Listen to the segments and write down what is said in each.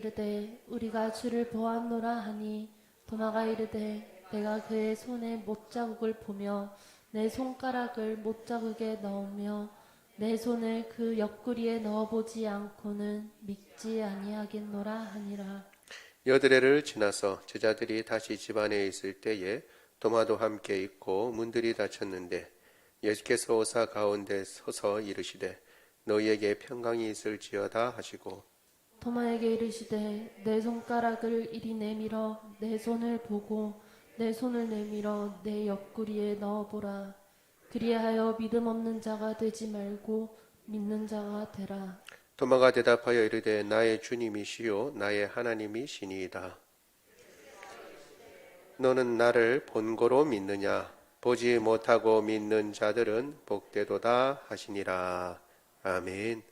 이르되 우리가 주를 보았노라 하니 도마가 이르되 내가 그의 손에 못자국을 보며 내 손가락을 못자국에 넣으며 내 손을 그 옆구리에 넣어보지 않고는 믿지 아니하겠노라 하니라. 여드레를 지나서 제자들이 다시 집 안에 있을 때에 도마도 함께 있고 문들이 닫혔는데 예수께서 오사 가운데 서서 이르시되 너희에게 평강이 있을지어다 하시고 도마에게 이르시되 내 손가락을 이리 내밀어 내 손을 보고 내 손을 내밀어 내 옆구리에 넣어보라. 그리하여 믿음 없는 자가 되지 말고 믿는 자가 되라. 도마가 대답하여 이르되 나의 주님이시요 나의 하나님이시니이다. 너는 나를 본고로 믿느냐? 보지 못하고 믿는 자들은 복되도다 하시니라. 아멘.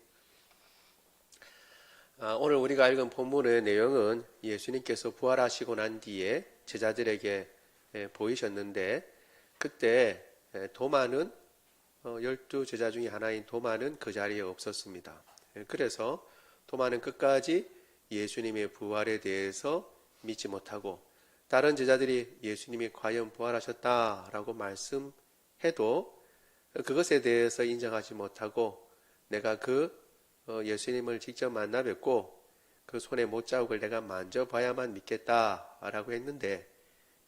오늘 우리가 읽은 본문의 내용은 예수님께서 부활하시고 난 뒤에 제자들에게 보이셨는데 그때 도마는 12 제자 중에 하나인 도마는 그 자리에 없었습니다. 그래서 도마는 끝까지 예수님의 부활에 대해서 믿지 못하고 다른 제자들이 예수님이 과연 부활하셨다라고 말씀해도 그것에 대해서 인정하지 못하고 내가 그 예수님을 직접 만나 뵙고 그 손에 못자국을 내가 만져봐야만 믿겠다라고 했는데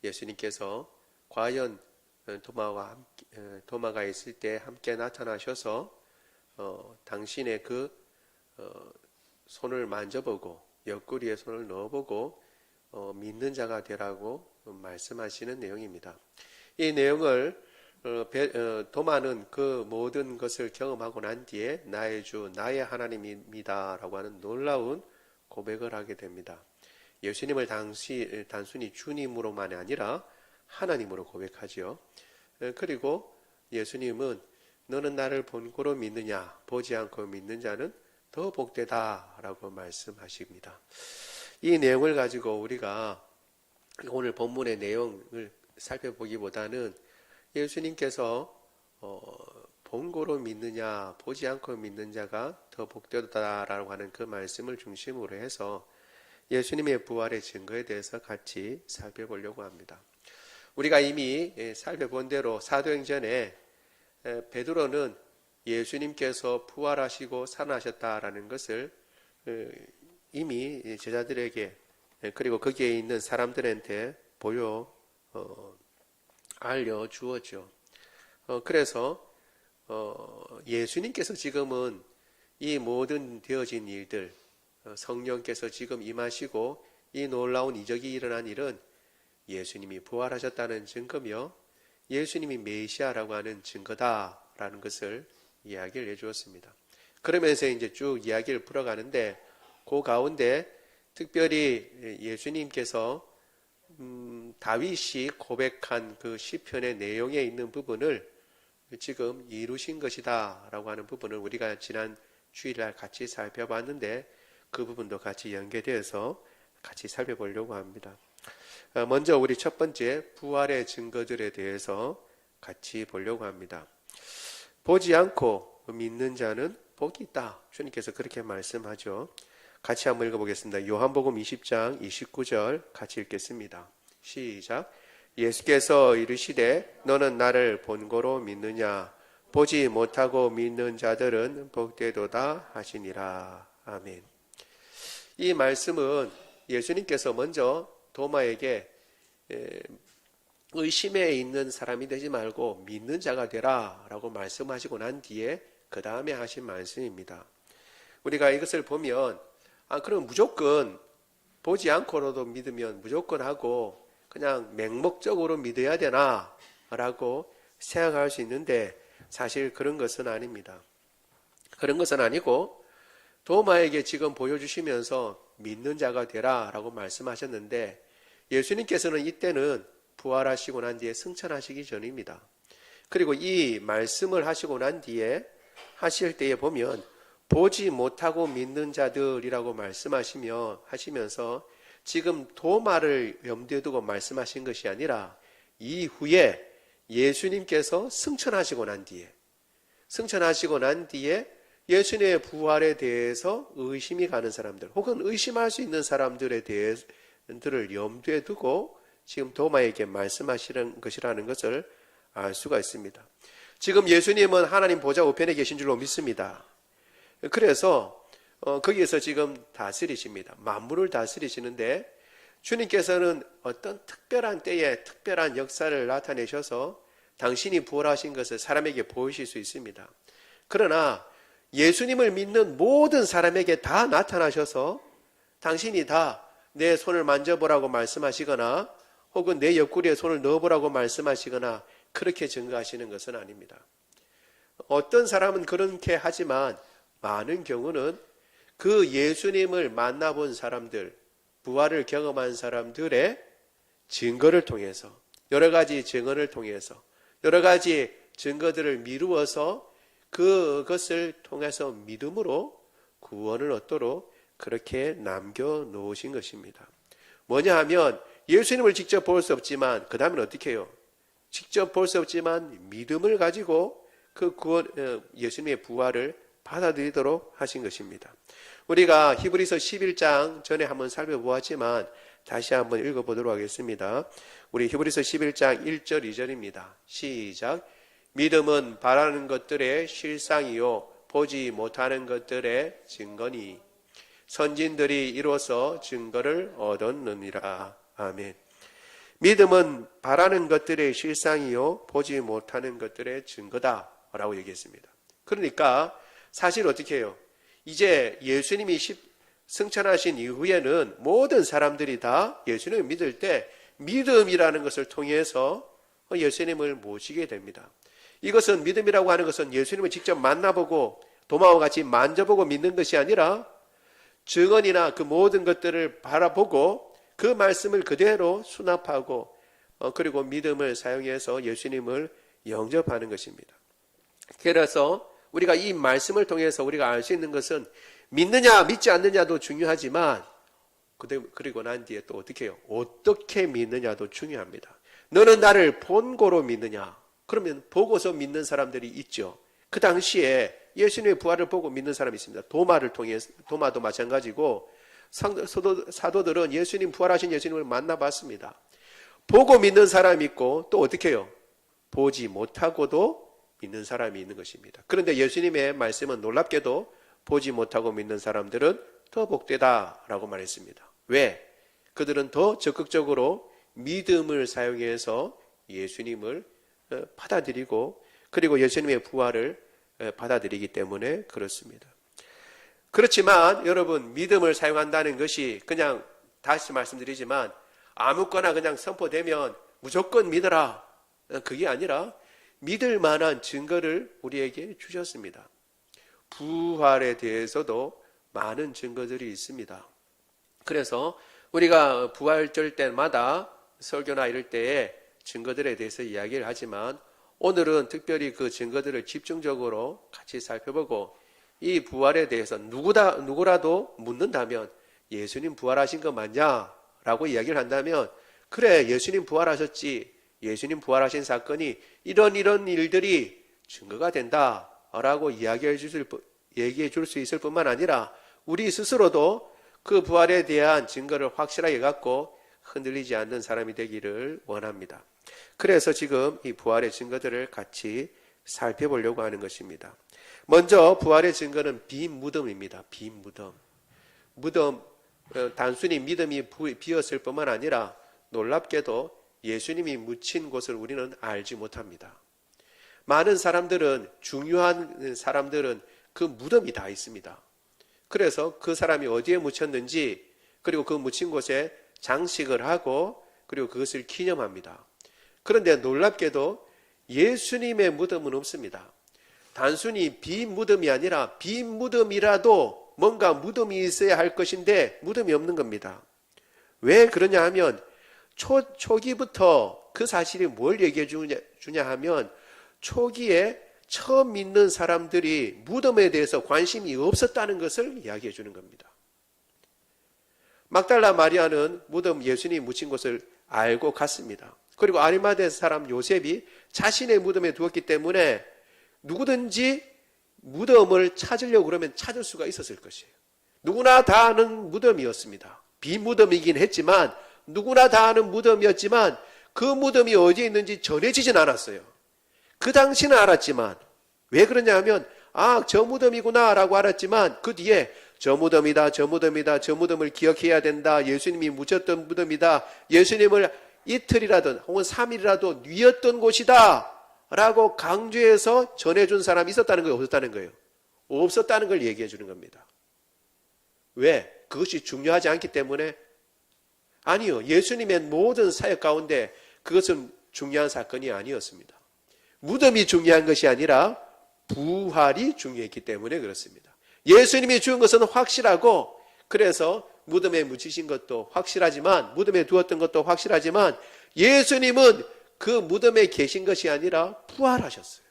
예수님께서 과연 도마가 있을 때 함께 나타나셔서 당신의 그 손을 만져보고 옆구리에 손을 넣어보고 믿는 자가 되라고 말씀하시는 내용입니다. 이 내용을 도마는 그 모든 것을 경험하고 난 뒤에 나의 주, 나의 하나님입니다 라고 하는 놀라운 고백을 하게 됩니다. 예수님을 단순히 주님으로만이 아니라 하나님으로 고백하지요. 그리고 예수님은 너는 나를 본고로 믿느냐? 보지 않고 믿는 자는 더 복되다 라고 말씀하십니다. 이 내용을 가지고 우리가 오늘 본문의 내용을 살펴보기보다는 예수님께서 본고로 믿느냐 보지 않고 믿는 자가 더 복되다라고 하는 그 말씀을 중심으로 해서 예수님의 부활의 증거에 대해서 같이 살펴보려고 합니다. 우리가 이미 살펴본 대로 사도행전에 베드로는 예수님께서 부활하시고 살아나셨다라는 것을 이미 제자들에게 그리고 거기에 있는 사람들한테 알려주었죠. 그래서 예수님께서 지금은 이 모든 되어진 일들 성령께서 지금 임하시고 이 놀라운 이적이 일어난 일은 예수님이 부활하셨다는 증거며 예수님이 메시아라고 하는 증거다라는 것을 이야기를 해주었습니다. 그러면서 이제 쭉 이야기를 풀어가는데 그 가운데 특별히 예수님께서 다윗이 고백한 그 시편의 내용에 있는 부분을 지금 이루신 것이다 라고 하는 부분을 우리가 지난 주일날 같이 살펴봤는데 그 부분도 같이 연계되어서 같이 살펴보려고 합니다. 먼저 우리 첫 번째 부활의 증거들에 대해서 같이 보려고 합니다. 보지 않고 믿는 자는 복이 있다. 주님께서 그렇게 말씀하죠. 같이 한번 읽어보겠습니다. 요한복음 20장 29절 같이 읽겠습니다. 시작. 예수께서 이르시되 너는 나를 본고로 믿느냐? 보지 못하고 믿는 자들은 복되도다 하시니라. 아멘. 이 말씀은 예수님께서 먼저 도마에게 의심에 있는 사람이 되지 말고 믿는 자가 되라 라고 말씀하시고 난 뒤에 그 다음에 하신 말씀입니다. 우리가 이것을 보면 그럼 무조건 보지 않고라도 믿으면 무조건 하고 그냥 맹목적으로 믿어야 되나 라고 생각할 수 있는데 사실 그런 것은 아닙니다. 그런 것은 아니고 도마에게 지금 보여주시면서 믿는 자가 되라 라고 말씀하셨는데 예수님께서는 이때는 부활하시고 난 뒤에 승천하시기 전입니다. 그리고 이 말씀을 하시고 난 뒤에 하실 때에 보면 보지 못하고 믿는 자들이라고 하시면서 지금 도마를 염두에 두고 말씀하신 것이 아니라 이후에 예수님께서 승천하시고 난 뒤에 예수님의 부활에 대해서 의심이 가는 사람들, 혹은 의심할 수 있는 사람들에 대해서를 염두에 두고 지금 도마에게 말씀하시는 것이라는 것을 알 수가 있습니다. 지금 예수님은 하나님 보좌 우편에 계신 줄로 믿습니다. 그래서 거기에서 지금 다스리십니다. 만물을 다스리시는데 주님께서는 어떤 특별한 때에 특별한 역사를 나타내셔서 당신이 부활하신 것을 사람에게 보이실 수 있습니다. 그러나 예수님을 믿는 모든 사람에게 다 나타나셔서 당신이 다 내 손을 만져보라고 말씀하시거나 혹은 내 옆구리에 손을 넣어보라고 말씀하시거나 그렇게 증거하시는 것은 아닙니다. 어떤 사람은 그렇게 하지만 많은 경우는 그 예수님을 만나본 사람들, 부활을 경험한 사람들의 증거를 통해서, 여러 가지 증언을 통해서, 여러 가지 증거들을 미루어서 그것을 통해서 믿음으로 구원을 얻도록 그렇게 남겨놓으신 것입니다. 뭐냐 하면 예수님을 직접 볼 수 없지만 그 다음엔 어떻게 해요? 직접 볼 수 없지만 믿음을 가지고 그 예수님의 부활을 받아들이도록 하신 것입니다. 우리가 히브리서 11장 전에 한번 살펴보았지만 다시 한번 읽어보도록 하겠습니다. 우리 히브리서 11장 1절 2절입니다. 시작. 믿음은 바라는 것들의 실상이요 보지 못하는 것들의 증거니 선진들이 이로써 증거를 얻었느니라. 아멘. 믿음은 바라는 것들의 실상이요 보지 못하는 것들의 증거다 라고 얘기했습니다. 그러니까 사실 어떻게 해요? 이제 예수님이 승천하신 이후에는 모든 사람들이 다 예수님을 믿을 때 믿음이라는 것을 통해서 예수님을 모시게 됩니다. 이것은 믿음이라고 하는 것은 예수님을 직접 만나보고 도마와 같이 만져보고 믿는 것이 아니라 증언이나 그 모든 것들을 바라보고 그 말씀을 그대로 수납하고 그리고 믿음을 사용해서 예수님을 영접하는 것입니다. 그래서 우리가 이 말씀을 통해서 우리가 알 수 있는 것은 믿느냐 믿지 않느냐도 중요하지만 그리고 난 뒤에 또 어떻게 해요? 어떻게 믿느냐도 중요합니다. 너는 나를 본고로 믿느냐? 그러면 보고서 믿는 사람들이 있죠. 그 당시에 예수님의 부활을 보고 믿는 사람이 있습니다. 도마도 마찬가지고 사도들은 예수님 부활하신 예수님을 만나봤습니다. 보고 믿는 사람이 있고 또 어떻게 해요? 보지 못하고도 믿는 사람이 있는 것입니다. 그런데 예수님의 말씀은 놀랍게도 보지 못하고 믿는 사람들은 더 복되다라고 말했습니다. 왜? 그들은 더 적극적으로 믿음을 사용해서 예수님을 받아들이고 그리고 예수님의 부활을 받아들이기 때문에 그렇습니다. 그렇지만 여러분 믿음을 사용한다는 것이 그냥 다시 말씀드리지만 아무거나 그냥 선포되면 무조건 믿어라. 그게 아니라 믿을 만한 증거를 우리에게 주셨습니다. 부활에 대해서도 많은 증거들이 있습니다. 그래서 우리가 부활절 때마다 설교나 이럴 때에 증거들에 대해서 이야기를 하지만 오늘은 특별히 그 증거들을 집중적으로 같이 살펴보고 이 부활에 대해서 누구라도 묻는다면 예수님 부활하신 거 맞냐? 라고 이야기를 한다면 그래 예수님 부활하셨지. 예수님 부활하신 사건이 이런 일들이 증거가 된다 라고 얘기해 줄 수 있을 뿐만 아니라 우리 스스로도 그 부활에 대한 증거를 확실하게 갖고 흔들리지 않는 사람이 되기를 원합니다. 그래서 지금 이 부활의 증거들을 같이 살펴보려고 하는 것입니다. 먼저 부활의 증거는 빈 무덤입니다. 빈 무덤. 단순히 믿음이 비었을 뿐만 아니라 놀랍게도 예수님이 묻힌 곳을 우리는 알지 못합니다. 많은 사람들은 중요한 사람들은 그 무덤이 다 있습니다. 그래서 그 사람이 어디에 묻혔는지 그리고 그 묻힌 곳에 장식을 하고 그리고 그것을 기념합니다. 그런데 놀랍게도 예수님의 무덤은 없습니다. 단순히 빈 무덤이 아니라 빈 무덤이라도 뭔가 무덤이 있어야 할 것인데 무덤이 없는 겁니다. 왜 그러냐 하면 초기부터 그 사실이 뭘 얘기해 주냐 하면 초기에 처음 믿는 사람들이 무덤에 대해서 관심이 없었다는 것을 이야기해 주는 겁니다. 막달라 마리아는 무덤 예수님이 묻힌 곳을 알고 갔습니다. 그리고 아리마대 사람 요셉이 자신의 무덤에 두었기 때문에 누구든지 무덤을 찾으려고 그러면 찾을 수가 있었을 것이에요. 누구나 다 아는 무덤이었습니다. 비무덤이긴 했지만 누구나 다 아는 무덤이었지만 그 무덤이 어디에 있는지 전해지진 않았어요. 그 당시는 알았지만 왜 그러냐 하면 저 무덤이구나 라고 알았지만 그 뒤에 저 무덤이다, 저 무덤이다, 저 무덤을 기억해야 된다, 예수님이 묻혔던 무덤이다, 예수님을 이틀이라든 혹은 3일이라도 뉘었던 곳이다 라고 강조해서 전해준 사람이 있었다는 거예요, 없었다는 거예요? 없었다는 걸 얘기해 주는 겁니다. 왜? 그것이 중요하지 않기 때문에? 아니요. 예수님의 모든 사역 가운데 그것은 중요한 사건이 아니었습니다. 무덤이 중요한 것이 아니라 부활이 중요했기 때문에 그렇습니다. 예수님이 죽은 것은 확실하고 그래서 무덤에 묻히신 것도 확실하지만 무덤에 두었던 것도 확실하지만 예수님은 그 무덤에 계신 것이 아니라 부활하셨어요.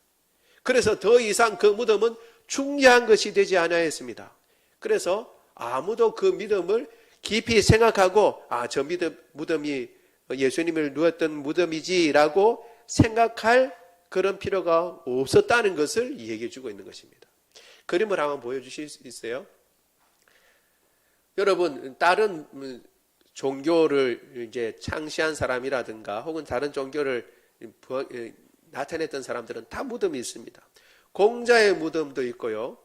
그래서 더 이상 그 무덤은 중요한 것이 되지 않았습니다. 그래서 아무도 그 믿음을 깊이 생각하고 저 무덤이 예수님을 누웠던 무덤이지라고 생각할 그런 필요가 없었다는 것을 얘기해 주고 있는 것입니다. 그림을 한번 보여주실 수 있어요? 여러분, 다른 종교를 이제 창시한 사람이라든가 혹은 다른 종교를 나타냈던 사람들은 다 무덤이 있습니다. 공자의 무덤도 있고요.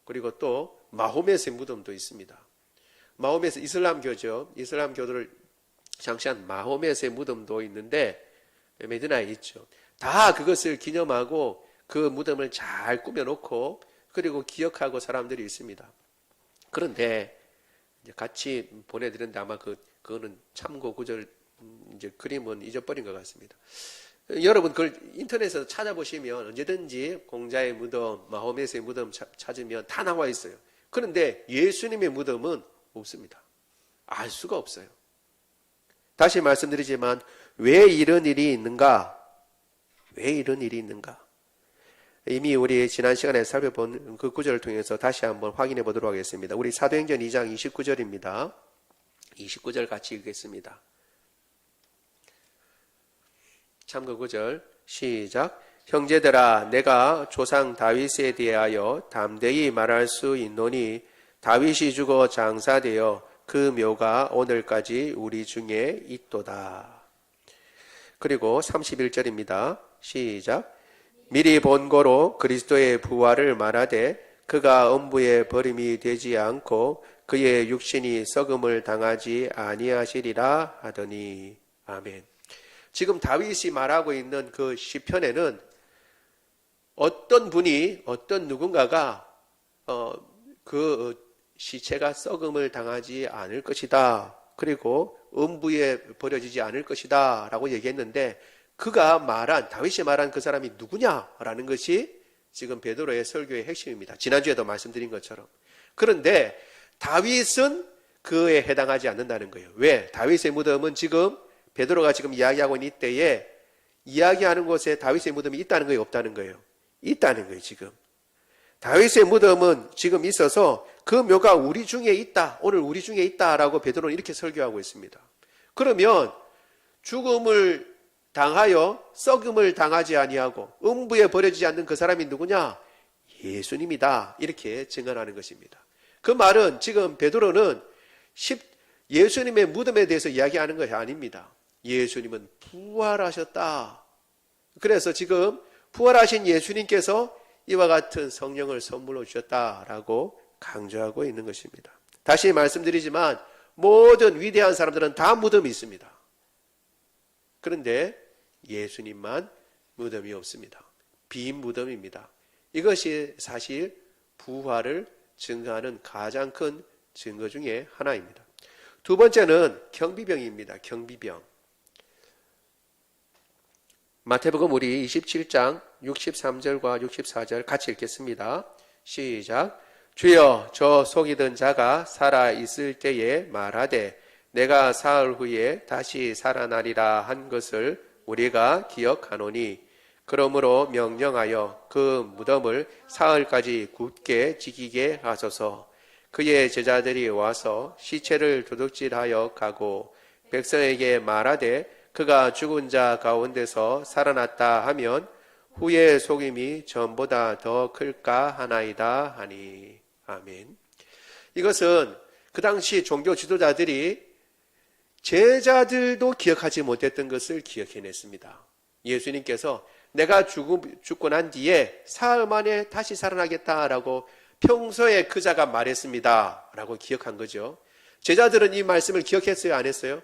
그리고 또 마호멧의 무덤도 있습니다. 마호멧은 이슬람교죠. 이슬람교도를 창시한 마호멧의 무덤도 있는데 메디나에 있죠. 다 그것을 기념하고 그 무덤을 잘 꾸며놓고 그리고 기억하고 사람들이 있습니다. 그런데 이제 같이 보내드렸는데 아마 그거는 참고 구절 이제 그림은 잊어버린 것 같습니다. 여러분 그걸 인터넷에서 찾아보시면 언제든지 공자의 무덤, 마호멧의 무덤 찾으면 다 나와 있어요. 그런데 예수님의 무덤은 없습니다. 알 수가 없어요. 다시 말씀드리지만 왜 이런 일이 있는가? 왜 이런 일이 있는가? 이미 우리 지난 시간에 살펴본 그 구절을 통해서 다시 한번 확인해 보도록 하겠습니다. 우리 사도행전 2장 29절입니다. 29절 같이 읽겠습니다. 참고 구절 시작. 형제들아 내가 조상 다윗에 대하여 담대히 말할 수 있노니 다윗이 죽어 장사되어 그 묘가 오늘까지 우리 중에 있도다. 그리고 31절입니다. 시작. 미리 본고로 그리스도의 부활을 말하되 그가 음부에 버림이 되지 않고 그의 육신이 썩음을 당하지 아니하시리라 하더니. 아멘. 지금 다윗이 말하고 있는 그 시편에는 어떤 분이 어떤 누군가가 그 시체가 썩음을 당하지 않을 것이다. 그리고 음부에 버려지지 않을 것이다 라고 얘기했는데 그가 말한 다윗이 말한 그 사람이 누구냐라는 것이 지금 베드로의 설교의 핵심입니다. 지난주에도 말씀드린 것처럼. 그런데 다윗은 그에 해당하지 않는다는 거예요. 왜? 다윗의 무덤은 지금 베드로가 지금 이야기하고 있는 이때에 이야기하는 곳에 다윗의 무덤이 있다는 거예요? 없다는 거예요? 있다는 거예요. 지금 다윗의 무덤은 지금 있어서 그 묘가 우리 중에 있다. 오늘 우리 중에 있다라고 베드로는 이렇게 설교하고 있습니다. 그러면 죽음을 당하여 썩음을 당하지 아니하고 음부에 버려지지 않는 그 사람이 누구냐? 예수님이다. 이렇게 증언하는 것입니다. 그 말은 지금 베드로는 예수님의 무덤에 대해서 이야기하는 것이 아닙니다. 예수님은 부활하셨다. 그래서 지금 부활하신 예수님께서 이와 같은 성령을 선물로 주셨다라고 강조하고 있는 것입니다. 다시 말씀드리지만 모든 위대한 사람들은 다 무덤이 있습니다. 그런데 예수님만 무덤이 없습니다. 빈 무덤입니다. 이것이 사실 부활을 증거하는 가장 큰 증거 중에 하나입니다. 두 번째는 경비병입니다. 경비병. 마태복음 우리 27장 63절과 64절 같이 읽겠습니다. 시작. 주여 저 속이던 자가 살아 있을 때에 말하되 내가 사흘 후에 다시 살아나리라 한 것을 우리가 기억하노니 그러므로 명령하여 그 무덤을 사흘까지 굳게 지키게 하소서. 그의 제자들이 와서 시체를 도둑질하여 가고 백성에게 말하되 그가 죽은 자 가운데서 살아났다 하면 후의 속임이 전보다 더 클까 하나이다 하니. 아멘. 이것은 그 당시 종교 지도자들이 제자들도 기억하지 못했던 것을 기억해냈습니다. 예수님께서 내가 죽고 난 뒤에 사흘 만에 다시 살아나겠다라고 평소에 그자가 말했습니다 라고 기억한 거죠. 제자들은 이 말씀을 기억했어요, 안 했어요?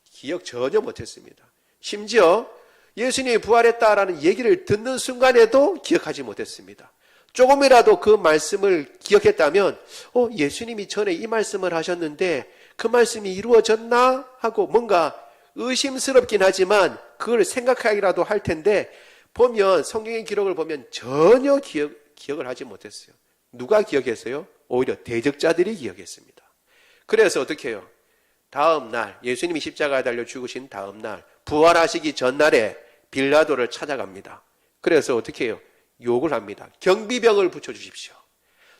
기억 전혀 못했습니다. 심지어 예수님이 부활했다라는 얘기를 듣는 순간에도 기억하지 못했습니다. 조금이라도 그 말씀을 기억했다면 예수님이 전에 이 말씀을 하셨는데 그 말씀이 이루어졌나 하고 뭔가 의심스럽긴 하지만 그걸 생각하기라도 할 텐데, 보면 성경의 기록을 보면 전혀 기억을 하지 못했어요. 누가 기억했어요? 오히려 대적자들이 기억했습니다. 그래서 어떻게 해요? 다음 날, 예수님이 십자가에 달려 죽으신 다음 날, 부활하시기 전날에 빌라도를 찾아갑니다. 그래서 어떻게 해요? 욕을 합니다. 경비병을 붙여주십시오.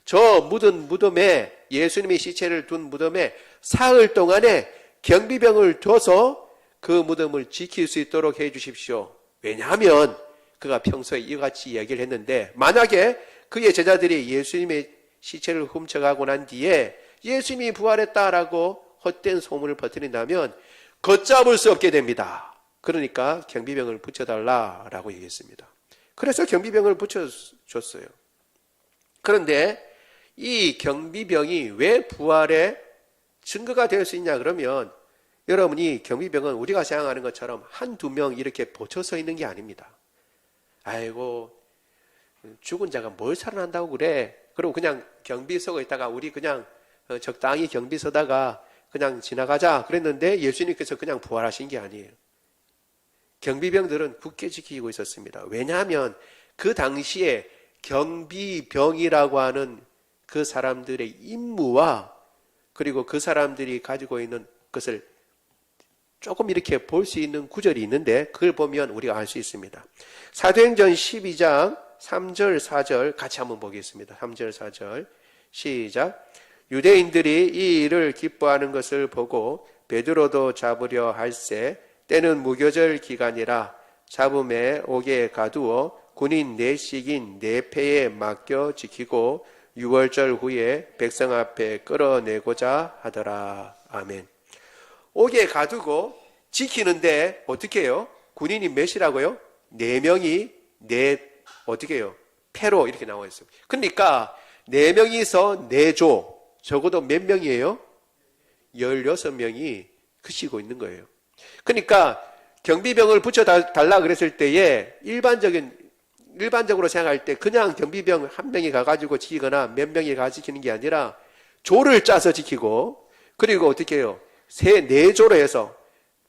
저 묻은 무덤에, 예수님의 시체를 둔 무덤에 사흘 동안에 경비병을 둬서 그 무덤을 지킬 수 있도록 해 주십시오. 왜냐하면 그가 평소에 이같이 이야기를 했는데, 만약에 그의 제자들이 예수님의 시체를 훔쳐가고 난 뒤에 예수님이 부활했다라고 헛된 소문을 퍼뜨린다면 걷잡을 수 없게 됩니다. 그러니까 경비병을 붙여달라라고 얘기했습니다. 그래서 경비병을 붙여줬어요. 그런데 이 경비병이 왜 부활의 증거가 될 수 있냐 그러면, 여러분이 경비병은 우리가 생각하는 것처럼 한두 명 이렇게 붙여서 있는 게 아닙니다. 아이고 죽은 자가 뭘 살아난다고 그래. 그럼 그냥 경비 서고 있다가 우리 그냥 적당히 경비 서다가 그냥 지나가자 그랬는데 예수님께서 그냥 부활하신 게 아니에요. 경비병들은 굳게 지키고 있었습니다. 왜냐하면 그 당시에 경비병이라고 하는 그 사람들의 임무와 그리고 그 사람들이 가지고 있는 것을 조금 이렇게 볼 수 있는 구절이 있는데, 그걸 보면 우리가 알 수 있습니다. 사도행전 12장 3절 4절 같이 한번 보겠습니다. 3절 4절 시작. 유대인들이 이 일을 기뻐하는 것을 보고 베드로도 잡으려 할세 때는 무교절 기간이라 잡음에 옥에 가두어 군인 4씩인 4패에 맡겨 지키고 6월절 후에 백성 앞에 끌어내고자 하더라. 아멘. 옥에 가두고 지키는데 어떻게 해요? 군인이 몇이라고요? 4명이 어떻게 해요? 패로 이렇게 나와 있어요. 그러니까 4명이서 4조, 적어도 몇 명이에요? 16명이 그치고 있는 거예요. 그러니까 경비병을 붙여달라 그랬을 때에 일반적으로 생각할 때 그냥 경비병 한 명이 가가지고 지키거나 몇 명이 가 지키는 게 아니라 조를 짜서 지키고, 그리고 어떻게 해요? 4조로 해서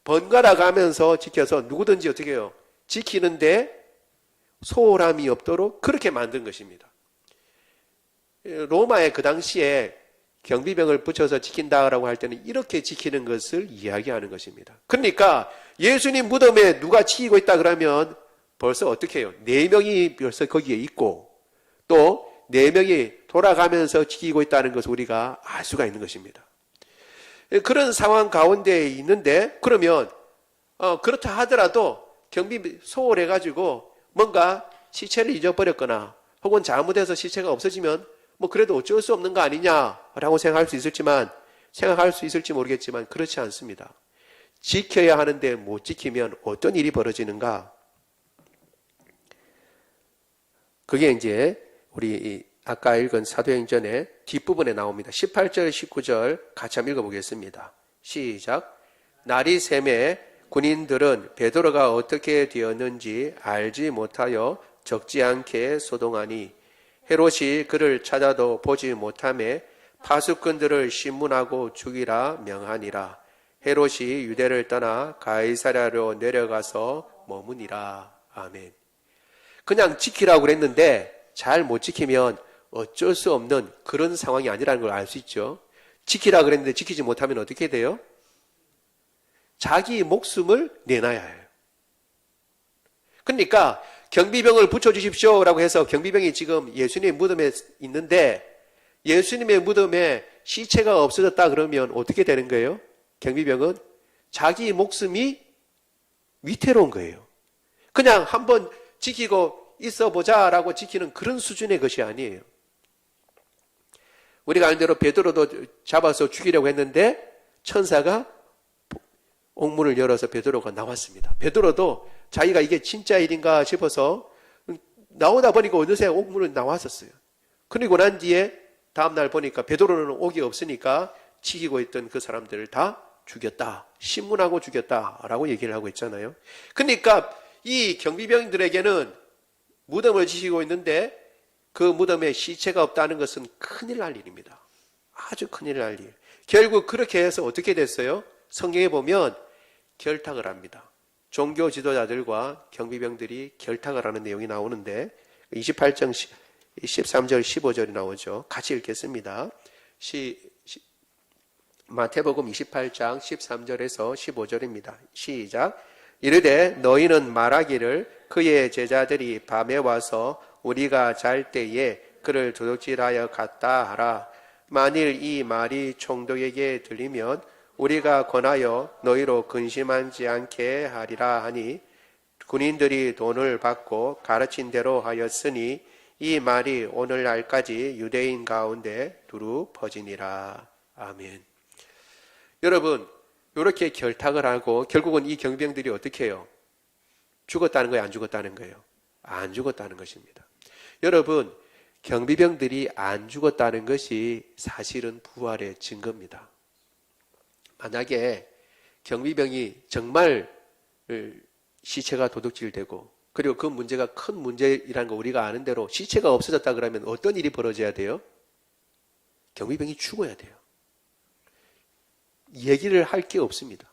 번갈아 가면서 지켜서 누구든지 어떻게 해요? 지키는데 소홀함이 없도록 그렇게 만든 것입니다. 로마의 그 당시에 경비병을 붙여서 지킨다라고 할 때는 이렇게 지키는 것을 이야기하는 것입니다. 그러니까 예수님 무덤에 누가 지키고 있다 그러면 벌써 어떻게 해요? 4명이 벌써 거기에 있고 또 4명이 돌아가면서 지키고 있다는 것을 우리가 알 수가 있는 것입니다. 그런 상황 가운데 있는데, 그러면 그렇다 하더라도 경비 소홀해가지고 뭔가 시체를 잊어버렸거나 혹은 잘못해서 시체가 없어지면 뭐 그래도 어쩔 수 없는 거 아니냐라고 생각할 수 있을지 모르겠지만 그렇지 않습니다. 지켜야 하는데 못 지키면 어떤 일이 벌어지는가? 그게 이제 우리 아까 읽은 사도행전의 뒷부분에 나옵니다. 18절 19절 같이 한번 읽어보겠습니다. 시작. 날이 새매 군인들은 베드로가 어떻게 되었는지 알지 못하여 적지 않게 소동하니 헤롯이 그를 찾아도 보지 못하매 파수꾼들을 신문하고 죽이라 명하니라. 헤롯이 유대를 떠나 가이사랴로 내려가서 머무니라. 아멘. 그냥 지키라고 그랬는데 잘 못 지키면 어쩔 수 없는 그런 상황이 아니라는 걸 알 수 있죠. 지키라 그랬는데 지키지 못하면 어떻게 돼요? 자기 목숨을 내놔야 해요. 그러니까 경비병을 붙여주십시오라고 해서 경비병이 지금 예수님의 무덤에 있는데 예수님의 무덤에 시체가 없어졌다 그러면 어떻게 되는 거예요? 경비병은 자기 목숨이 위태로운 거예요. 그냥 한번 지키고 있어 보자라고 지키는 그런 수준의 것이 아니에요. 우리가 아는 대로 베드로도 잡아서 죽이려고 했는데 천사가 옥문을 열어서 베드로가 나왔습니다. 베드로도 자기가 이게 진짜 일인가 싶어서 나오다 보니까 어느새 옥문을 나왔었어요. 그리고 난 뒤에 다음날 보니까 베드로는 옥이 없으니까 지키고 있던 그 사람들을 다 죽였다. 신문하고 죽였다라고 얘기를 하고 있잖아요. 그러니까 이 경비병들에게는 무덤을 지키고 있는데 그 무덤에 시체가 없다는 것은 큰일 날 일입니다. 아주 큰일 날 일. 결국 그렇게 해서 어떻게 됐어요? 성경에 보면 결탁을 합니다. 종교 지도자들과 경비병들이 결탁을 하는 내용이 나오는데 28장 13절 15절이 나오죠. 같이 읽겠습니다. 마태복음 28장 13절에서 15절입니다. 시작. 이르되 너희는 말하기를 그의 제자들이 밤에 와서 우리가 잘 때에 그를 도둑질하여 갔다 하라. 만일 이 말이 총독에게 들리면 우리가 권하여 너희로 근심하지 않게 하리라 하니 군인들이 돈을 받고 가르친 대로 하였으니 이 말이 오늘날까지 유대인 가운데 두루 퍼지니라. 아멘. 여러분, 이렇게 결탁을 하고 결국은 이 경비병들이 어떻게 해요? 죽었다는 거예요? 안 죽었다는 거예요? 안 죽었다는 것입니다. 여러분, 경비병들이 안 죽었다는 것이 사실은 부활의 증거입니다. 만약에 경비병이 정말 시체가 도둑질되고 그리고 그 문제가 큰 문제라는 거 우리가 아는 대로 시체가 없어졌다 그러면 어떤 일이 벌어져야 돼요? 경비병이 죽어야 돼요. 얘기를 할 게 없습니다.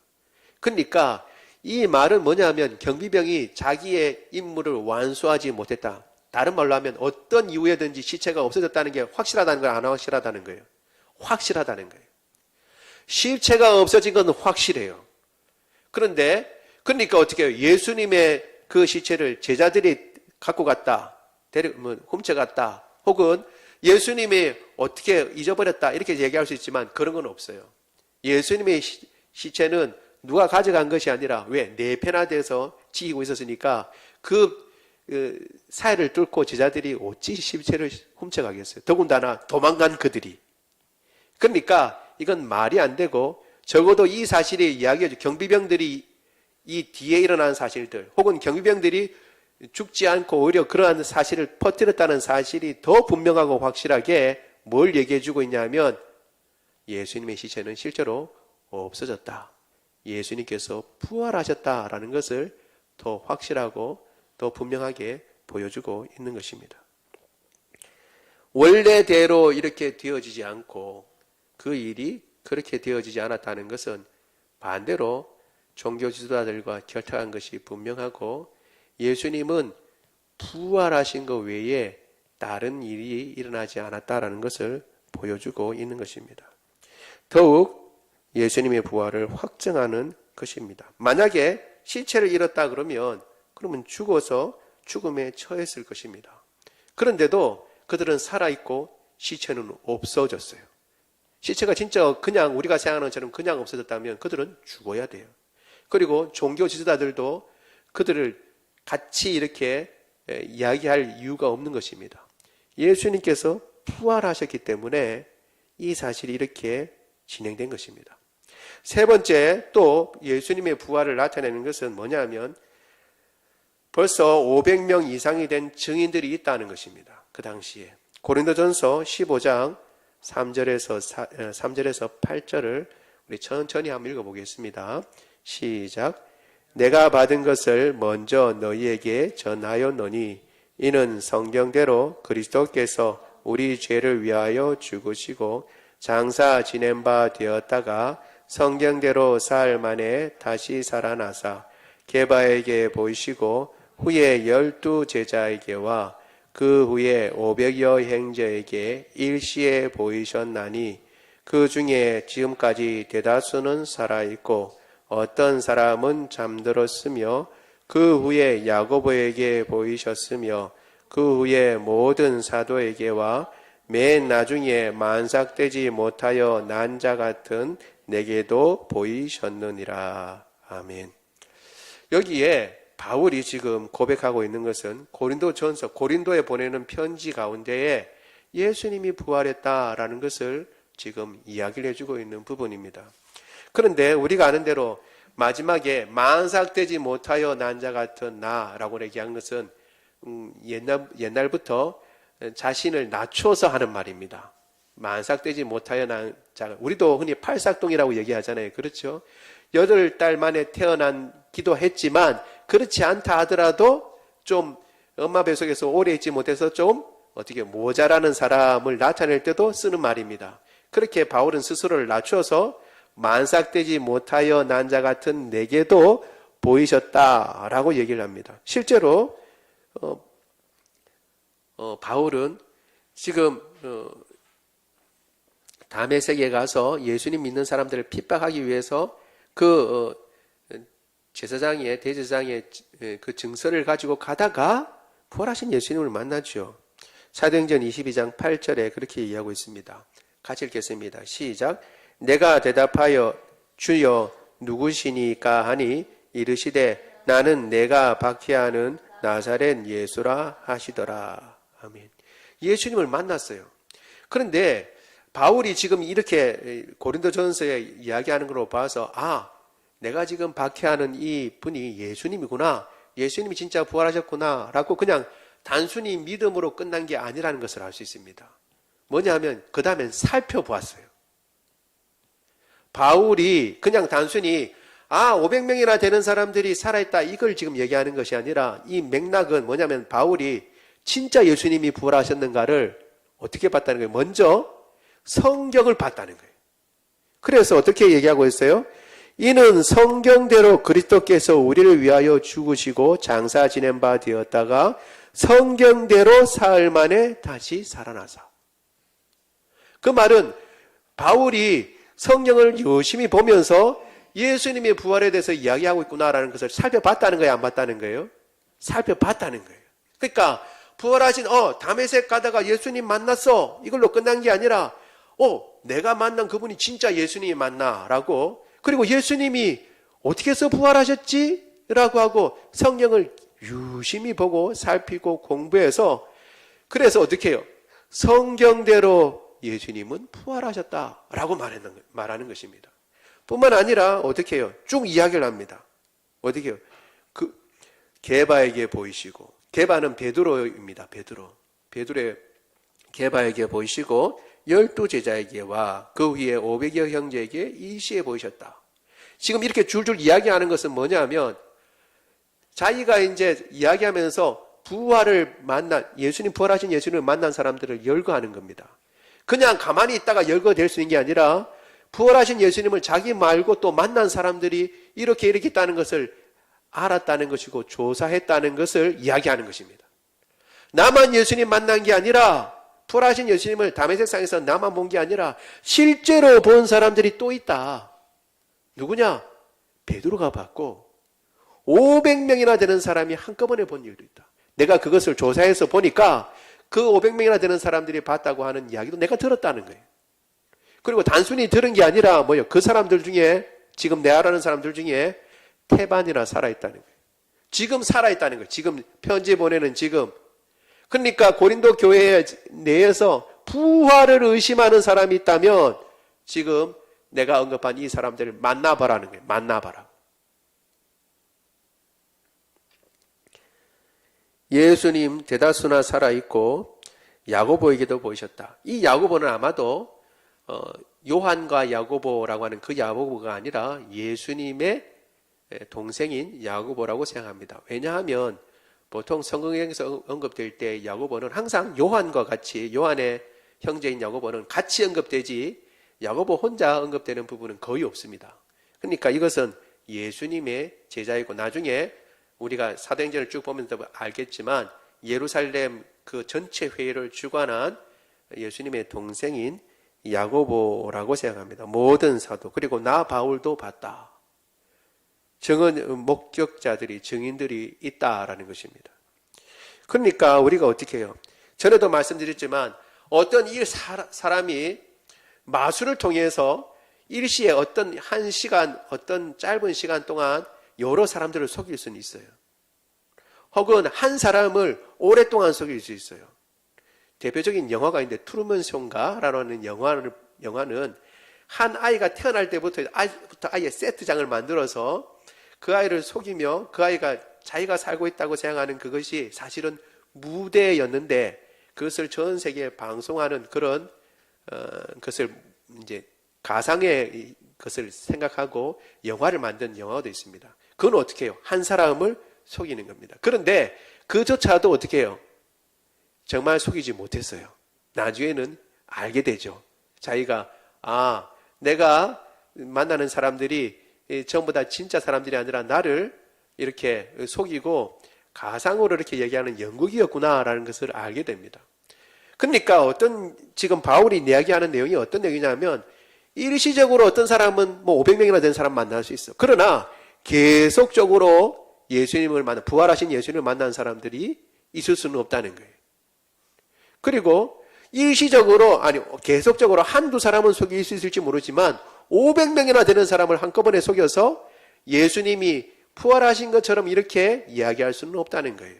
그러니까 이 말은 뭐냐면 경비병이 자기의 임무를 완수하지 못했다. 다른 말로 하면 어떤 이유에든지 시체가 없어졌다는 게 확실하다는 거예요? 안 확실하다는 거예요? 확실하다는 거예요. 시체가 없어진 건 확실해요. 그러니까 어떻게 해요? 예수님의 그 시체를 제자들이 갖고 갔다, 훔쳐갔다, 혹은 예수님이 어떻게 잊어버렸다 이렇게 얘기할 수 있지만 그런 건 없어요. 예수님의 시체는 누가 가져간 것이 아니라 왜? 내편화돼서 지키고 있었으니까 그 사이를 뚫고 제자들이 어찌 시체를 훔쳐가겠어요? 더군다나 도망간 그들이. 그러니까 이건 말이 안 되고 적어도 이 사실이 이야기해줘. 경비병들이 이 뒤에 일어난 사실들 혹은 경비병들이 죽지 않고 오히려 그러한 사실을 퍼뜨렸다는 사실이 더 분명하고 확실하게 뭘 얘기해주고 있냐면 예수님의 시체는 실제로 없어졌다. 예수님께서 부활하셨다라는 것을 더 확실하고 더 분명하게 보여주고 있는 것입니다. 원래대로 이렇게 되어지지 않고 그 일이 그렇게 되어지지 않았다는 것은 반대로 종교 지도자들과 결탁한 것이 분명하고 예수님은 부활하신 것 외에 다른 일이 일어나지 않았다라는 것을 보여주고 있는 것입니다. 더욱 예수님의 부활을 확증하는 것입니다. 만약에 시체를 잃었다 그러면 죽어서 죽음에 처했을 것입니다. 그런데도 그들은 살아있고 시체는 없어졌어요. 시체가 진짜 그냥 우리가 생각하는 것처럼 그냥 없어졌다면 그들은 죽어야 돼요. 그리고 종교 지도자들도 그들을 같이 이렇게 이야기할 이유가 없는 것입니다. 예수님께서 부활하셨기 때문에 이 사실이 이렇게 진행된 것입니다. 세 번째 또 예수님의 부활을 나타내는 것은 뭐냐면 벌써 500명 이상이 된 증인들이 있다는 것입니다. 그 당시에 고린도전서 15장 3절에서 8절을 우리 천천히 한번 읽어보겠습니다. 시작. 내가 받은 것을 먼저 너희에게 전하였노니 이는 성경대로 그리스도께서 우리 죄를 위하여 죽으시고 장사 지낸 바 되었다가 성경대로 사흘 만에 다시 살아나사 게바에게 보이시고 후에 12 제자에게와 그 후에 500여 행제에게 일시에 보이셨나니 그 중에 지금까지 대다수는 살아있고 어떤 사람은 잠들었으며 그 후에 야고보에게 보이셨으며 그 후에 모든 사도에게와 맨 나중에 만삭되지 못하여 난 자 같은 내게도 보이셨느니라. 아멘. 여기에 바울이 지금 고백하고 있는 것은 고린도전서, 고린도에 보내는 편지 가운데에 예수님이 부활했다라는 것을 지금 이야기를 해주고 있는 부분입니다. 그런데 우리가 아는 대로 마지막에 만삭되지 못하여 난 자 같은 나라고 얘기한 것은 옛날부터 자신을 낮춰서 하는 말입니다. 만삭되지 못하여 난 자, 우리도 흔히 팔삭동이라고 얘기하잖아요. 그렇죠? 8달 만에 태어난기도 했지만 그렇지 않다 하더라도 좀 엄마 뱃속에서 오래 있지 못해서 좀 어떻게 모자라는 사람을 나타낼 때도 쓰는 말입니다. 그렇게 바울은 스스로를 낮춰서 만삭되지 못하여 난 자 같은 내게도 보이셨다라고 얘기를 합니다. 실제로 바울은 지금 다메섹에 가서 예수님 믿는 사람들을 핍박하기 위해서 그 제사장의 대제사장의 그 증서를 가지고 가다가 부활하신 예수님을 만났죠. 사도행전 22장 8절에 그렇게 이야기하고 있습니다. 같이 읽겠습니다. 시작. 내가 대답하여 주여 누구시니까 하니 이르시되 나는 내가 박해하는 나사렛 예수라 하시더라. 아멘. 예수님을 만났어요. 그런데 바울이 지금 이렇게 고린도전서에 이야기하는 걸로 봐서 내가 지금 박해하는 이 분이 예수님이구나. 예수님이 진짜 부활하셨구나 라고 그냥 단순히 믿음으로 끝난 게 아니라는 것을 알 수 있습니다. 뭐냐 하면 그 다음엔 살펴보았어요. 바울이 그냥 단순히 500명이나 되는 사람들이 살아있다 이걸 지금 얘기하는 것이 아니라 이 맥락은 뭐냐면 바울이 진짜 예수님이 부활하셨는가를 어떻게 봤다는 거예요? 먼저 성경을 봤다는 거예요. 그래서 어떻게 얘기하고 있어요? 이는 성경대로 그리스도께서 우리를 위하여 죽으시고 장사 지낸 바 되었다가 성경대로 사흘 만에 다시 살아나사. 그 말은 바울이 성경을 열심히 보면서 예수님의 부활에 대해서 이야기하고 있구나라는 것을 살펴봤다는 거예요? 안 봤다는 거예요? 살펴봤다는 거예요. 그러니까 부활하신 다메섹 가다가 예수님 만났어 이걸로 끝난 게 아니라 내가 만난 그분이 진짜 예수님이 맞나라고, 그리고 예수님이 어떻게 해서 부활하셨지? 라고 하고 성경을 유심히 보고 살피고 공부해서 그래서 어떻게 해요? 성경대로 예수님은 부활하셨다라고 말하는 것입니다. 뿐만 아니라 어떻게 해요? 쭉 이야기를 합니다. 어떻게 해요? 게바에게 보이시고, 게바는 베드로입니다. 베드로의 게바에게 보이시고 12제자에게와 그 위에 500여 형제에게 일시에 보이셨다. 지금 이렇게 줄줄 이야기하는 것은 뭐냐면 자기가 이제 이야기하면서 예수님 부활하신 예수님을 만난 사람들을 열거하는 겁니다. 그냥 가만히 있다가 열거될 수 있는 게 아니라 부활하신 예수님을 자기 말고 또 만난 사람들이 이렇게 있다는 것을 알았다는 것이고 조사했다는 것을 이야기하는 것입니다. 나만 예수님 만난 게 아니라 부활하신 예수님을 다메섹상에서 나만 본 게 아니라 실제로 본 사람들이 또 있다. 누구냐? 베드로가 봤고 500명이나 되는 사람이 한꺼번에 본 일도 있다. 내가 그것을 조사해서 보니까 그 500명이나 되는 사람들이 봤다고 하는 이야기도 내가 들었다는 거예요. 그리고 단순히 들은 게 아니라 그 사람들 중에 지금 내 알아는 사람들 중에 태반이나 살아있다는 거예요. 지금 살아있다는 거예요. 지금 편지 보내는 지금. 그러니까 고린도 교회 내에서 부활을 의심하는 사람이 있다면 지금 내가 언급한 이 사람들을 만나봐라는 거예요. 만나봐라. 예수님 대다수나 살아있고 야고보에게도 보이셨다. 이 야고보는 아마도 요한과 야고보라고 하는 그 야고보가 아니라 예수님의 동생인 야고보라고 생각합니다. 왜냐하면 보통 성경에서 언급될 때 야고보는 항상 요한과 같이, 요한의 형제인 야고보는 같이 언급되지 야고보 혼자 언급되는 부분은 거의 없습니다. 그러니까 이것은 예수님의 제자이고, 나중에 우리가 사도행전을 쭉 보면서 알겠지만 예루살렘 그 전체 회의를 주관한 예수님의 동생인 야고보라고 생각합니다. 모든 사도, 그리고 나 바울도 봤다. 목격자들이, 증인들이 있다라는 것입니다. 그러니까 우리가 어떻게 해요? 전에도 말씀드렸지만 어떤 사람이 마술을 통해서 일시에 어떤 한 시간, 어떤 짧은 시간 동안 여러 사람들을 속일 수는 있어요. 혹은 한 사람을 오랫동안 속일 수 있어요. 대표적인 영화가 있는데 트루먼 쇼인가라는 영화는 한 아이가 태어날 때부터 아이의 세트장을 만들어서 그 아이를 속이며 그 아이가 자기가 살고 있다고 생각하는 그것이 사실은 무대였는데 그것을 전 세계에 방송하는 그런 것을 이제 가상의 것을 생각하고 영화를 만든 영화도 있습니다. 그건 어떻게 해요? 한 사람을 속이는 겁니다. 그런데 그조차도 어떻게 해요? 정말 속이지 못했어요. 나중에는 알게 되죠. 자기가 내가 만나는 사람들이 전부 다 진짜 사람들이 아니라 나를 이렇게 속이고 가상으로 이렇게 얘기하는 연극이었구나라는 것을 알게 됩니다. 그러니까 지금 바울이 이야기하는 내용이 어떤 내용이냐면 일시적으로 어떤 사람은 500명이나 된 사람 만날 수 있어. 그러나 계속적으로 부활하신 예수님을 만난 사람들이 있을 수는 없다는 거예요. 그리고 계속적으로 한두 사람은 속일 수 있을지 모르지만 500명이나 되는 사람을 한꺼번에 속여서 예수님이 부활하신 것처럼 이렇게 이야기할 수는 없다는 거예요.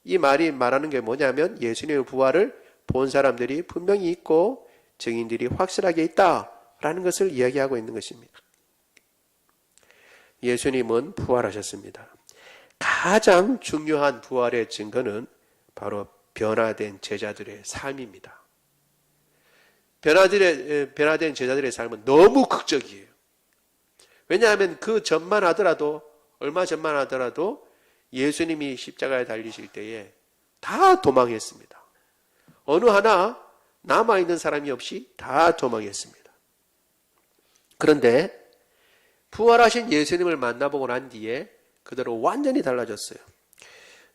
이 말이 말하는 게 뭐냐면 예수님의 부활을 본 사람들이 분명히 있고 증인들이 확실하게 있다라는 것을 이야기하고 있는 것입니다. 예수님은 부활하셨습니다. 가장 중요한 부활의 증거는 바로 변화된 제자들의 삶입니다. 변화된 제자들의 삶은 너무 극적이에요. 왜냐하면 얼마 전만 하더라도 예수님이 십자가에 달리실 때에 다 도망했습니다. 어느 하나 남아있는 사람이 없이 다 도망했습니다. 그런데 부활하신 예수님을 만나보고 난 뒤에 그대로 완전히 달라졌어요.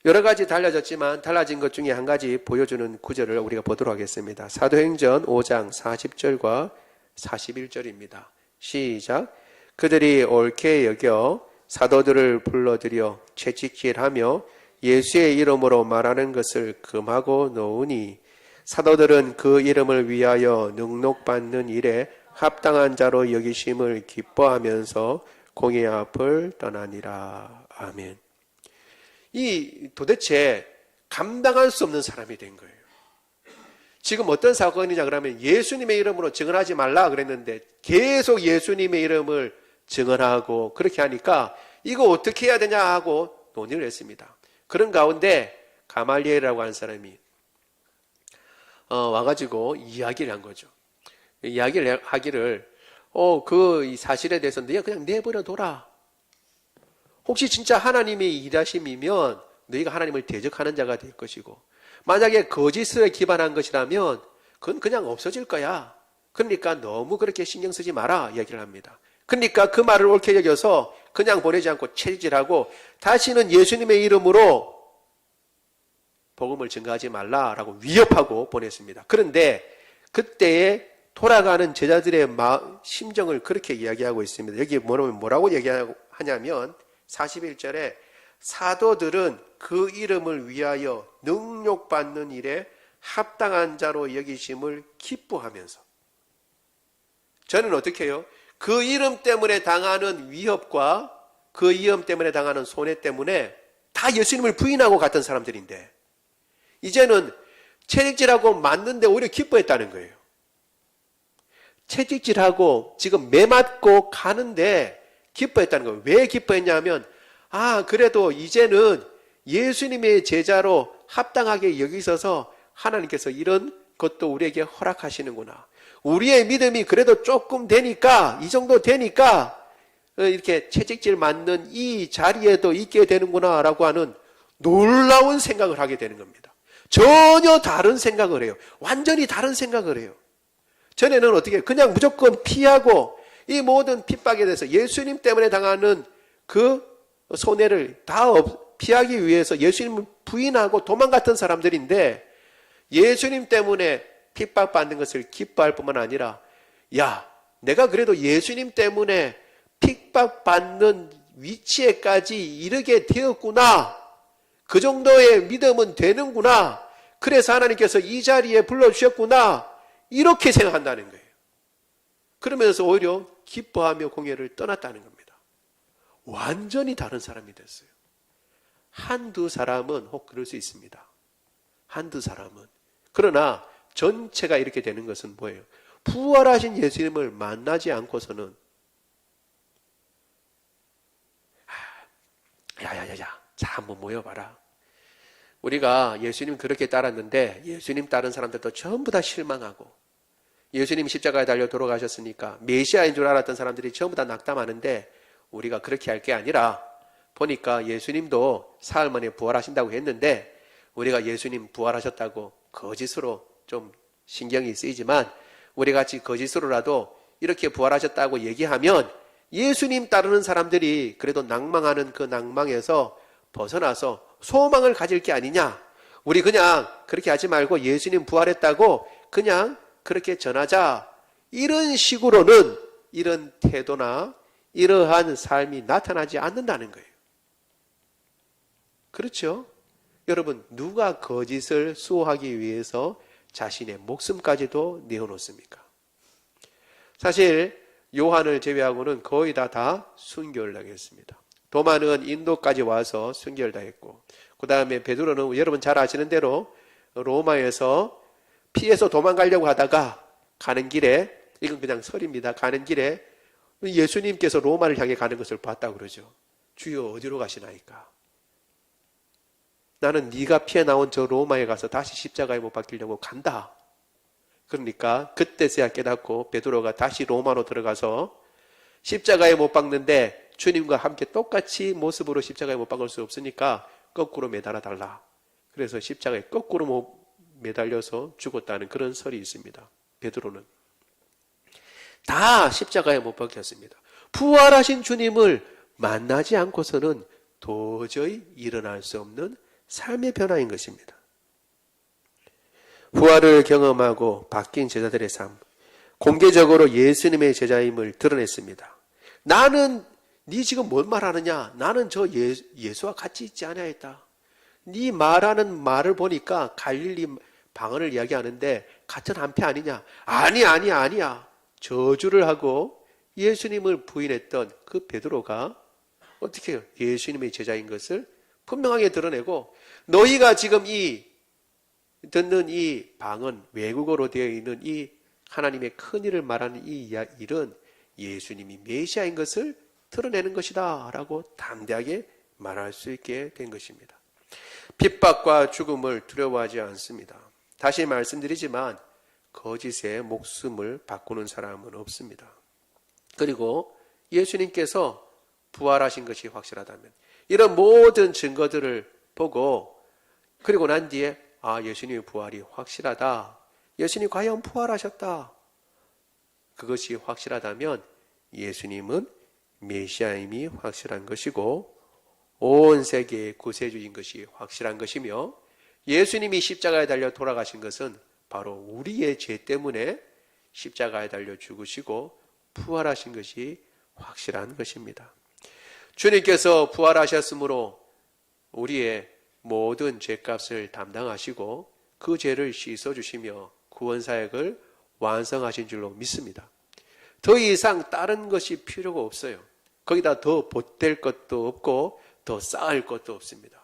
여러 가지 달라졌지만 달라진 것 중에 한 가지 보여주는 구절을 우리가 보도록 하겠습니다. 사도행전 5장 40절과 41절입니다. 시작. 그들이 옳게 여겨 사도들을 불러들여 채찍질하며 예수의 이름으로 말하는 것을 금하고 놓으니 사도들은 그 이름을 위하여 능록받는 일에 합당한 자로 여기심을 기뻐하면서 공의 앞을 떠나니라. 아멘. 도대체 감당할 수 없는 사람이 된 거예요. 지금 어떤 사건이냐 그러면 예수님의 이름으로 증언하지 말라 그랬는데 계속 예수님의 이름을 증언하고 그렇게 하니까 이거 어떻게 해야 되냐 하고 논의를 했습니다. 그런 가운데 가말리엘이라고 하는 사람이 와가지고 이야기를 한 거죠. 이야기를 하기를 이 사실에 대해서 네가 그냥 내버려둬라. 혹시 진짜 하나님의 일하심이면 너희가 하나님을 대적하는 자가 될 것이고 만약에 거짓에 기반한 것이라면 그건 그냥 없어질 거야. 그러니까 너무 그렇게 신경 쓰지 마라 이야기를 합니다. 그러니까 그 말을 옳게 여겨서 그냥 보내지 않고 채찍질하고 다시는 예수님의 이름으로 복음을 증거하지 말라라고 위협하고 보냈습니다. 그런데 그때에 돌아가는 제자들의 심정을 그렇게 이야기하고 있습니다. 여기 뭐라고 얘기하냐면 41절에 사도들은 그 이름을 위하여 능욕받는 일에 합당한 자로 여기심을 기뻐하면서 저는 어떻게 해요? 그 이름 때문에 당하는 위협과 그 이름 때문에 당하는 손해 때문에 다 예수님을 부인하고 갔던 사람들인데 이제는 채찍질하고 맞는데 오히려 기뻐했다는 거예요. 채찍질하고 지금 매맞고 가는데 기뻐했다는 거예요. 왜 기뻐했냐면 그래도 이제는 예수님의 제자로 합당하게 여기 있어서 하나님께서 이런 것도 우리에게 허락하시는구나. 우리의 믿음이 그래도 조금 되니까 이 정도 되니까 이렇게 채찍질 맞는 이 자리에도 있게 되는구나 라고 하는 놀라운 생각을 하게 되는 겁니다. 전혀 다른 생각을 해요. 완전히 다른 생각을 해요. 전에는 어떻게 그냥 무조건 피하고 이 모든 핍박에 대해서 예수님 때문에 당하는 그 손해를 다 피하기 위해서 예수님을 부인하고 도망갔던 사람들인데 예수님 때문에 핍박받는 것을 기뻐할 뿐만 아니라 내가 그래도 예수님 때문에 핍박받는 위치에까지 이르게 되었구나. 그 정도의 믿음은 되는구나. 그래서 하나님께서 이 자리에 불러주셨구나. 이렇게 생각한다는 거예요. 그러면서 오히려 기뻐하며 공회를 떠났다는 겁니다. 완전히 다른 사람이 됐어요. 한두 사람은 혹 그럴 수 있습니다. 한두 사람은. 그러나 전체가 이렇게 되는 것은 뭐예요? 부활하신 예수님을 만나지 않고서는 야야야야, 자 한번 모여봐라. 우리가 예수님 그렇게 따랐는데 예수님 따른 사람들도 전부 다 실망하고, 예수님 십자가에 달려 돌아가셨으니까 메시아인 줄 알았던 사람들이 전부 다 낙담하는데, 우리가 그렇게 할 게 아니라 보니까 예수님도 사흘 만에 부활하신다고 했는데 우리가 예수님 부활하셨다고 거짓으로 좀 신경이 쓰이지만, 우리 같이 거짓으로라도 이렇게 부활하셨다고 얘기하면 예수님 따르는 사람들이 그래도 낭망하는 그 낭망에서 벗어나서 소망을 가질 게 아니냐. 우리 그냥 그렇게 하지 말고 예수님 부활했다고 그냥 그렇게 전하자. 이런 식으로는 이런 태도나 이러한 삶이 나타나지 않는다는 거예요. 그렇죠? 여러분, 누가 거짓을 수호하기 위해서 자신의 목숨까지도 내어놓습니까? 사실 요한을 제외하고는 거의 다 순교를 당했습니다. 도마는 인도까지 와서 순교를 당했고, 그 다음에 베드로는 여러분 잘 아시는 대로 로마에서 피해서 도망가려고 하다가 가는 길에, 이건 그냥 설입니다. 가는 길에 예수님께서 로마를 향해 가는 것을 봤다고 그러죠. 주여 어디로 가시나이까? 나는 네가 피해 나온 저 로마에 가서 다시 십자가에 못 박히려고 간다. 그러니까 그때서야 깨닫고 베드로가 다시 로마로 들어가서 십자가에 못 박는데 주님과 함께 똑같이 모습으로 십자가에 못 박을 수 없으니까 거꾸로 매달아 달라. 그래서 십자가에 거꾸로 매달려서 죽었다는 그런 설이 있습니다. 베드로는 다 십자가에 못 박혔습니다. 부활하신 주님을 만나지 않고서는 도저히 일어날 수 없는 삶의 변화인 것입니다. 부활을 경험하고 바뀐 제자들의 삶, 공개적으로 예수님의 제자임을 드러냈습니다. 나는 네 지금 뭔 말하느냐? 나는 저 예수와 같이 있지 아니하였다. 네 말하는 말을 보니까 갈릴리 방언을 이야기하는데 같은 한패 아니냐? 아니야. 저주를 하고 예수님을 부인했던 그 베드로가 어떻게 해요? 예수님의 제자인 것을 분명하게 드러내고, 너희가 지금 듣는 이 방언, 외국어로 되어 있는 이 하나님의 큰 일을 말하는 이 일은 예수님이 메시아인 것을 드러내는 것이다 라고 담대하게 말할 수 있게 된 것입니다. 핍박과 죽음을 두려워하지 않습니다. 다시 말씀드리지만 거짓의 목숨을 바꾸는 사람은 없습니다. 그리고 예수님께서 부활하신 것이 확실하다면 이런 모든 증거들을 보고, 그리고 난 뒤에 예수님의 부활이 확실하다. 예수님이 과연 부활하셨다. 그것이 확실하다면 예수님은 메시아임이 확실한 것이고 온 세계의 구세주인 것이 확실한 것이며, 예수님이 십자가에 달려 돌아가신 것은 바로 우리의 죄 때문에 십자가에 달려 죽으시고 부활하신 것이 확실한 것입니다. 주님께서 부활하셨으므로 우리의 모든 죄값을 담당하시고 그 죄를 씻어주시며 구원사역을 완성하신 줄로 믿습니다. 더 이상 다른 것이 필요가 없어요. 거기다 더 보탤 것도 없고 더 쌓을 것도 없습니다.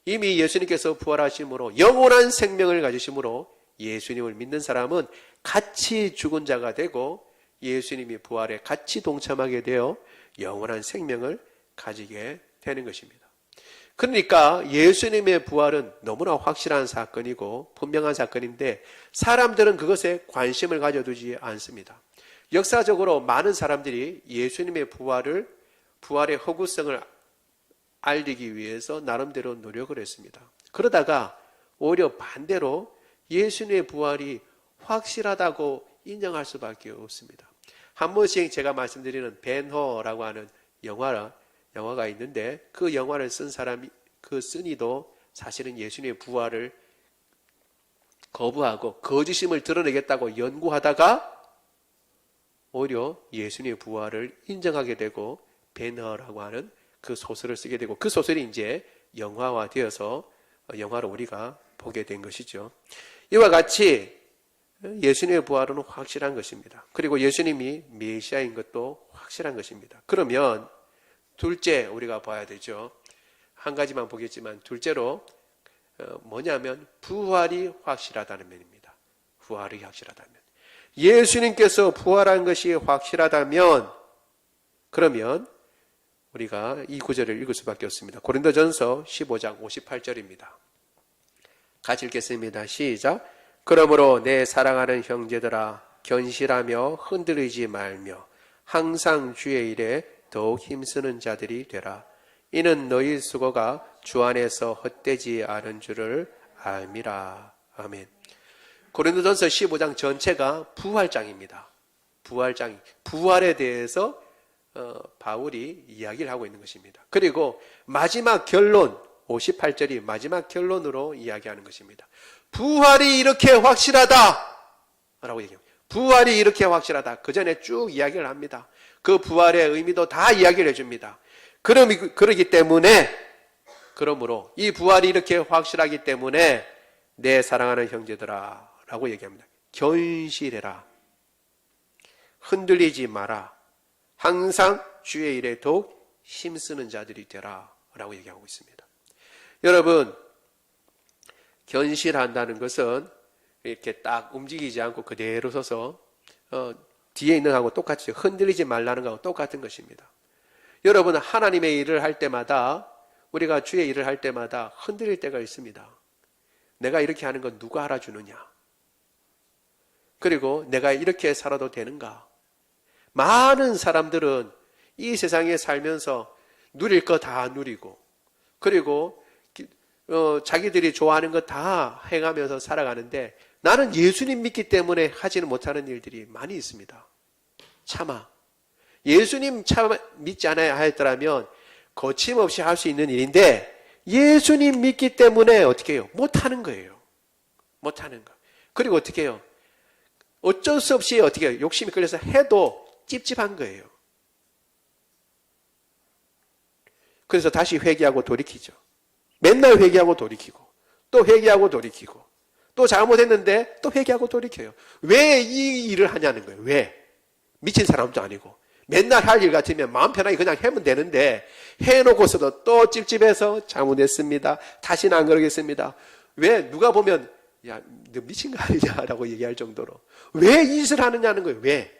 이미 예수님께서 부활하심으로 영원한 생명을 가지심으로 예수님을 믿는 사람은 같이 죽은 자가 되고 예수님이 부활에 같이 동참하게 되어 영원한 생명을 가지게 되는 것입니다. 그러니까 예수님의 부활은 너무나 확실한 사건이고 분명한 사건인데 사람들은 그것에 관심을 가져두지 않습니다. 역사적으로 많은 사람들이 예수님의 부활의 허구성을 알리기 위해서 나름대로 노력을 했습니다. 그러다가 오히려 반대로 예수님의 부활이 확실하다고 인정할 수밖에 없습니다. 한 번씩 제가 말씀드리는 벤허라고 하는 영화가 있는데, 그 영화를 쓴 사람이, 그 쓴이도 사실은 예수님의 부활을 거부하고 거짓임을 드러내겠다고 연구하다가 오히려 예수님의 부활을 인정하게 되고 벤허라고 하는 그 소설을 쓰게 되고, 그 소설이 이제 영화화되어서 영화로 우리가 보게 된 것이죠. 이와 같이 예수님의 부활은 확실한 것입니다. 그리고 예수님이 메시아인 것도 확실한 것입니다. 그러면 둘째 우리가 봐야 되죠. 한 가지만 보겠지만 둘째로 뭐냐면 부활이 확실하다는 면입니다. 부활이 확실하다면. 예수님께서 부활한 것이 확실하다면 그러면 우리가 이 구절을 읽을 수밖에 없습니다. 고린도전서 15장 58절입니다. 같이 읽겠습니다. 시작. 그러므로 내 사랑하는 형제들아 견실하며 흔들리지 말며 항상 주의 일에 더욱 힘쓰는 자들이 되라. 이는 너희 수고가 주 안에서 헛되지 않은 줄을 알미라. 아멘. 고린도전서 15장 전체가 부활장입니다. 부활장, 부활에 대해서 바울이 이야기를 하고 있는 것입니다. 그리고 마지막 결론 58절이 마지막 결론으로 이야기하는 것입니다. 부활이 이렇게 확실하다 라고 얘기합니다. 부활이 이렇게 확실하다. 그 전에 쭉 이야기를 합니다. 그 부활의 의미도 다 이야기를 해줍니다. 그러기 때문에 그러므로 이 부활이 이렇게 확실하기 때문에 내 사랑하는 형제들아 라고 얘기합니다. 견실해라. 흔들리지 마라. 항상 주의 일에 더욱 힘쓰는 자들이 되라 라고 얘기하고 있습니다. 여러분, 견실한다는 것은 이렇게 딱 움직이지 않고 그대로 서서 뒤에 있는 거하고 똑같이 흔들리지 말라는 거하고 똑같은 것입니다. 여러분, 하나님의 일을 할 때마다 우리가 주의 일을 할 때마다 흔들릴 때가 있습니다. 내가 이렇게 하는 건 누가 알아주느냐? 그리고 내가 이렇게 살아도 되는가? 많은 사람들은 이 세상에 살면서 누릴 거 다 누리고 그리고 자기들이 좋아하는 거 다 행하면서 살아가는데 나는 예수님 믿기 때문에 하지는 못하는 일들이 많이 있습니다. 차마 예수님 차마 믿지 않아야 했더라면 거침없이 할 수 있는 일인데 예수님 믿기 때문에 어떻게 해요? 못하는 거예요. 못하는 거. 그리고 어떻게 해요? 어쩔 수 없이 어떻게 해요? 욕심이 끌려서 해도 찝찝한 거예요. 그래서 다시 회개하고 돌이키죠. 맨날 회개하고 돌이키고 또 회개하고 돌이키고 또 잘못했는데 또 회개하고 돌이켜요. 왜 이 일을 하냐는 거예요. 왜? 미친 사람도 아니고 맨날 할 일 같으면 마음 편하게 그냥 하면 되는데 해놓고서도 또 찝찝해서 잘못했습니다. 다시는 안 그러겠습니다. 왜? 누가 보면 야, 너 미친 거 아니냐 라고 얘기할 정도로 왜 이 짓을 하느냐는 거예요. 왜?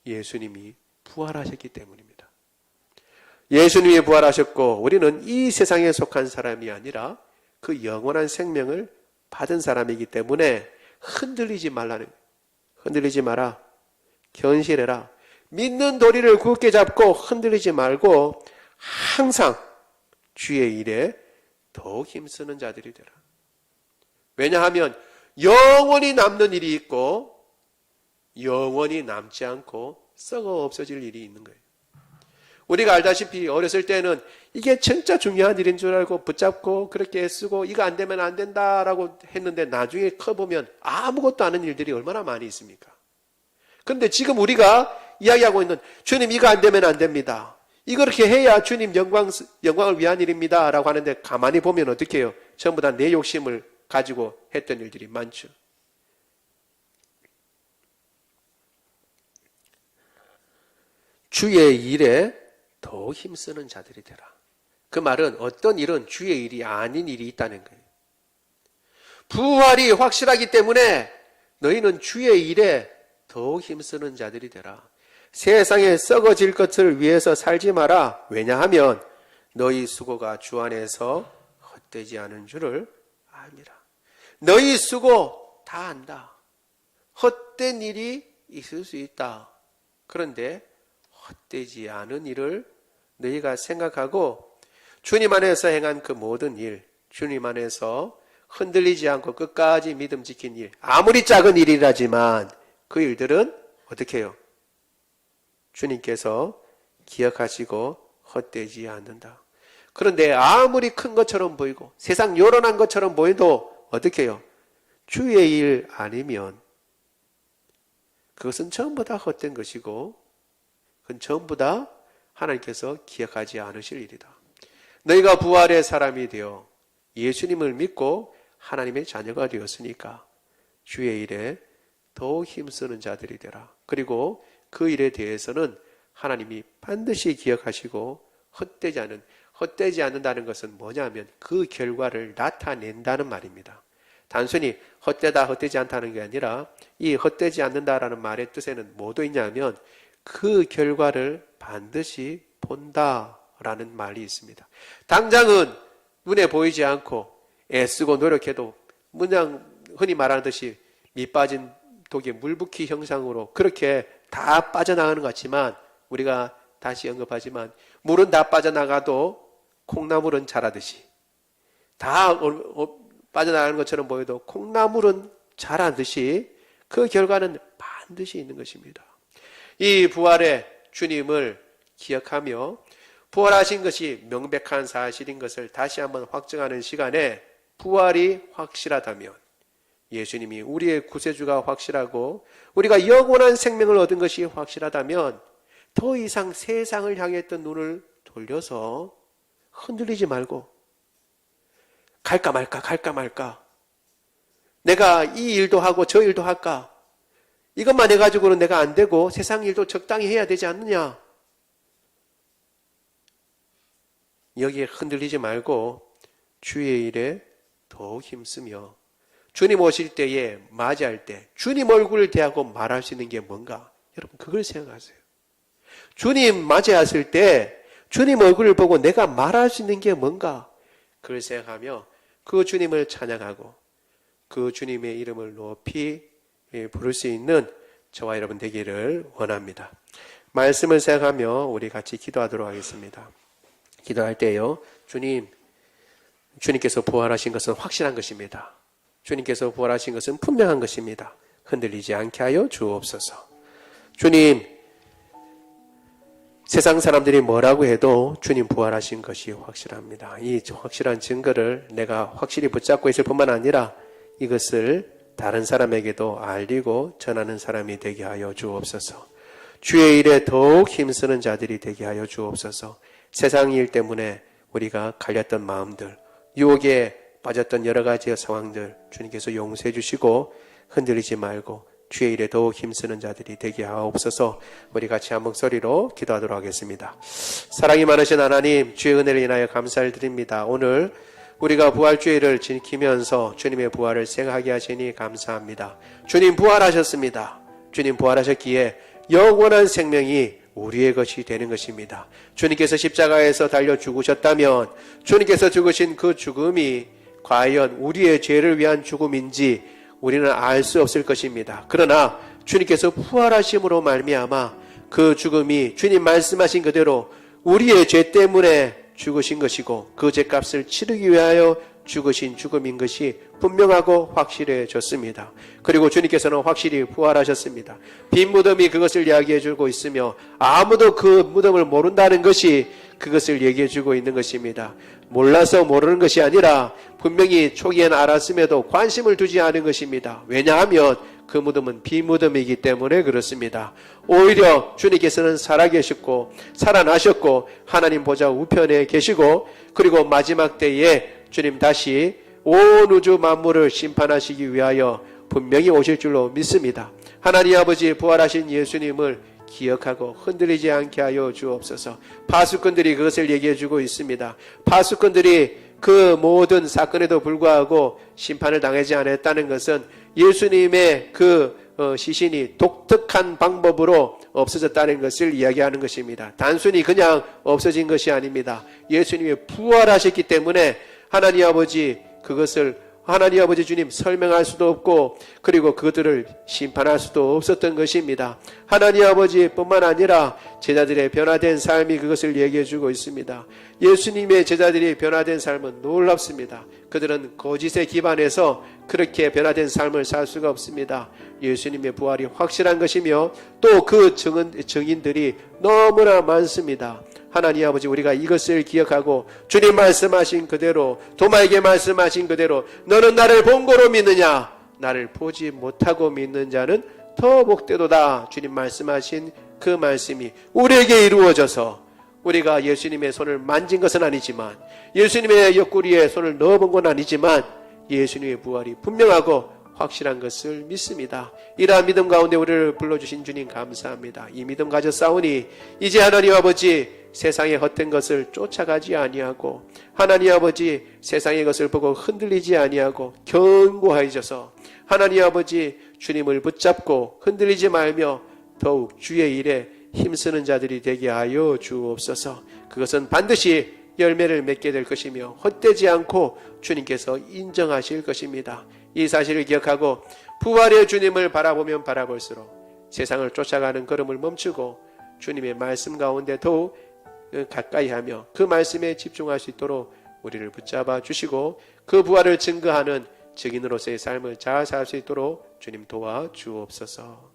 예수님이 부활하셨기 때문입니다. 예수님이 부활하셨고 우리는 이 세상에 속한 사람이 아니라 그 영원한 생명을 받은 사람이기 때문에 흔들리지 말라는 거예요. 흔들리지 마라. 견실해라. 믿는 도리를 굳게 잡고 흔들리지 말고 항상 주의 일에 더욱 힘쓰는 자들이 되라. 왜냐하면 영원히 남는 일이 있고 영원히 남지 않고 썩어 없어질 일이 있는 거예요. 우리가 알다시피 어렸을 때는 이게 진짜 중요한 일인 줄 알고 붙잡고 그렇게 애쓰고 이거 안 되면 안 된다라고 했는데 나중에 커보면 아무것도 아는 일들이 얼마나 많이 있습니까? 그런데 지금 우리가 이야기하고 있는 주님 이거 안 되면 안 됩니다. 이거 그렇게 해야 주님 영광을 위한 일입니다 라고 하는데 가만히 보면 어떻게 해요? 전부 다 내 욕심을 가지고 했던 일들이 많죠. 주의 일에 더 힘쓰는 자들이 되라. 그 말은 어떤 일은 주의 일이 아닌 일이 있다는 거예요. 부활이 확실하기 때문에 너희는 주의 일에 더 힘쓰는 자들이 되라. 세상에 썩어질 것을 위해서 살지 마라. 왜냐하면 너희 수고가 주 안에서 헛되지 않은 줄을 압니다. 너희 수고 다 안다. 헛된 일이 있을 수 있다. 그런데 헛되지 않은 일을 너희가 생각하고 주님 안에서 행한 그 모든 일, 주님 안에서 흔들리지 않고 끝까지 믿음 지킨 일, 아무리 작은 일이라지만 그 일들은 어떻게 해요? 주님께서 기억하시고 헛되지 않는다. 그런데 아무리 큰 것처럼 보이고 세상 요란한 것처럼 보여도 어떻게 해요? 주의 일 아니면 그것은 전부 다 헛된 것이고 그건 전부 다 하나님께서 기억하지 않으실 일이다. 너희가 부활의 사람이 되어 예수님을 믿고 하나님의 자녀가 되었으니까 주의 일에 더욱 힘쓰는 자들이 되라. 그리고 그 일에 대해서는 하나님이 반드시 기억하시고 헛되지 않는다는 것은 뭐냐면 그 결과를 나타낸다는 말입니다. 단순히 헛되지 않다는 게 아니라 이 헛되지 않는다라는 말의 뜻에는 뭐도 있냐면 그 결과를 반드시 본다라는 말이 있습니다. 당장은 눈에 보이지 않고 애쓰고 노력해도 그냥 흔히 말하는 듯이 밑 빠진 독에 물 붓기 형상으로 그렇게 다 빠져나가는 것 같지만 우리가 다시 언급하지만 물은 다 빠져나가도 콩나물은 자라듯이 다 빠져나가는 것처럼 보여도 콩나물은 자라듯이 그 결과는 반드시 있는 것입니다. 이 부활의 주님을 기억하며 부활하신 것이 명백한 사실인 것을 다시 한번 확증하는 시간에 부활이 확실하다면 예수님이 우리의 구세주가 확실하고 우리가 영원한 생명을 얻은 것이 확실하다면 더 이상 세상을 향했던 눈을 돌려서 흔들리지 말고 갈까 말까 내가 이 일도 하고 저 일도 할까 이것만 해가지고는 내가 안 되고 세상 일도 적당히 해야 되지 않느냐 여기에 흔들리지 말고 주의 일에 더욱 힘쓰며 주님 오실 때에 맞이할 때 주님 얼굴을 대하고 말할 수 있는 게 뭔가 여러분 그걸 생각하세요. 주님 맞이하실 때 주님 얼굴을 보고 내가 말할 수 있는 게 뭔가 그걸 생각하며 그 주님을 찬양하고 그 주님의 이름을 높이 부를 수 있는 저와 여러분 되기를 원합니다. 말씀을 생각하며 우리 같이 기도하도록 하겠습니다. 기도할 때요 주님께서 부활하신 것은 확실한 것입니다. 주님께서 부활하신 것은 분명한 것입니다. 흔들리지 않게 하여 주옵소서. 주님, 세상 사람들이 뭐라고 해도 주님 부활하신 것이 확실합니다. 이 확실한 증거를 내가 확실히 붙잡고 있을 뿐만 아니라 이것을 다른 사람에게도 알리고 전하는 사람이 되게 하여 주옵소서. 주의 일에 더욱 힘쓰는 자들이 되게 하여 주옵소서. 세상 일 때문에 우리가 갈렸던 마음들, 유혹에 빠졌던 여러 가지의 상황들 주님께서 용서해 주시고 흔들리지 말고 주의 일에 더욱 힘쓰는 자들이 되게 하옵소서. 우리 같이 한 목소리로 기도하도록 하겠습니다. 사랑이 많으신 하나님, 주의 은혜를 인하여 감사를 드립니다. 오늘 우리가 부활주의를 지키면서 주님의 부활을 생각하게 하시니 감사합니다. 주님 부활하셨습니다. 주님 부활하셨기에 영원한 생명이 우리의 것이 되는 것입니다. 주님께서 십자가에서 달려 죽으셨다면 주님께서 죽으신 그 죽음이 과연 우리의 죄를 위한 죽음인지 우리는 알 수 없을 것입니다. 그러나 주님께서 부활하심으로 말미암아 그 죽음이 주님 말씀하신 그대로 우리의 죄 때문에 죽으신 것이고 그 죄값을 치르기 위하여 죽으신 죽음인 것이 분명하고 확실해졌습니다. 그리고 주님께서는 확실히 부활하셨습니다. 빈 무덤이 그것을 이야기해 주고 있으며 아무도 그 무덤을 모른다는 것이 그것을 얘기해 주고 있는 것입니다. 몰라서 모르는 것이 아니라 분명히 초기엔 알았음에도 관심을 두지 않은 것입니다. 왜냐하면 그 무덤은 비무덤이기 때문에 그렇습니다. 오히려 주님께서는 살아계셨고 살아나셨고 하나님 보좌 우편에 계시고 그리고 마지막 때에 주님 다시 온 우주 만물을 심판하시기 위하여 분명히 오실 줄로 믿습니다. 하나님 아버지 부활하신 예수님을 기억하고 흔들리지 않게 하여 주옵소서. 파수꾼들이 그것을 얘기해 주고 있습니다. 파수꾼들이 그 모든 사건에도 불구하고 심판을 당하지 않았다는 것은 예수님의 그 시신이 독특한 방법으로 없어졌다는 것을 이야기하는 것입니다. 단순히 그냥 없어진 것이 아닙니다. 예수님이 부활하셨기 때문에 하나님 아버지 그것을 하나님 아버지 주님 설명할 수도 없고 그리고 그들을 심판할 수도 없었던 것입니다. 하나님 아버지 뿐만 아니라 제자들의 변화된 삶이 그것을 얘기해 주고 있습니다. 예수님의 제자들이 변화된 삶은 놀랍습니다. 그들은 거짓에 기반해서 그렇게 변화된 삶을 살 수가 없습니다. 예수님의 부활이 확실한 것이며 또 그 증인들이 너무나 많습니다. 하나님 아버지 우리가 이것을 기억하고 주님 말씀하신 그대로 도마에게 말씀하신 그대로 너는 나를 본 거로 믿느냐 나를 보지 못하고 믿는 자는 더 복되도다. 주님 말씀하신 그 말씀이 우리에게 이루어져서 우리가 예수님의 손을 만진 것은 아니지만 예수님의 옆구리에 손을 넣어본 건 아니지만 예수님의 부활이 분명하고 확실한 것을 믿습니다. 이러한 믿음 가운데 우리를 불러주신 주님 감사합니다. 이 믿음 가져 싸우니 이제 하나님 아버지 세상의 헛된 것을 쫓아가지 아니하고 하나님 아버지 세상의 것을 보고 흔들리지 아니하고 견고해져서 하나님 아버지 주님을 붙잡고 흔들리지 말며 더욱 주의 일에 힘쓰는 자들이 되게 하여 주옵소서. 그것은 반드시 열매를 맺게 될 것이며 헛되지 않고 주님께서 인정하실 것입니다. 이 사실을 기억하고 부활의 주님을 바라보면 바라볼수록 세상을 쫓아가는 걸음을 멈추고 주님의 말씀 가운데 더욱 가까이 하며 그 말씀에 집중할 수 있도록 우리를 붙잡아 주시고 그 부활을 증거하는 증인으로서의 삶을 잘 살 수 있도록 주님 도와주옵소서.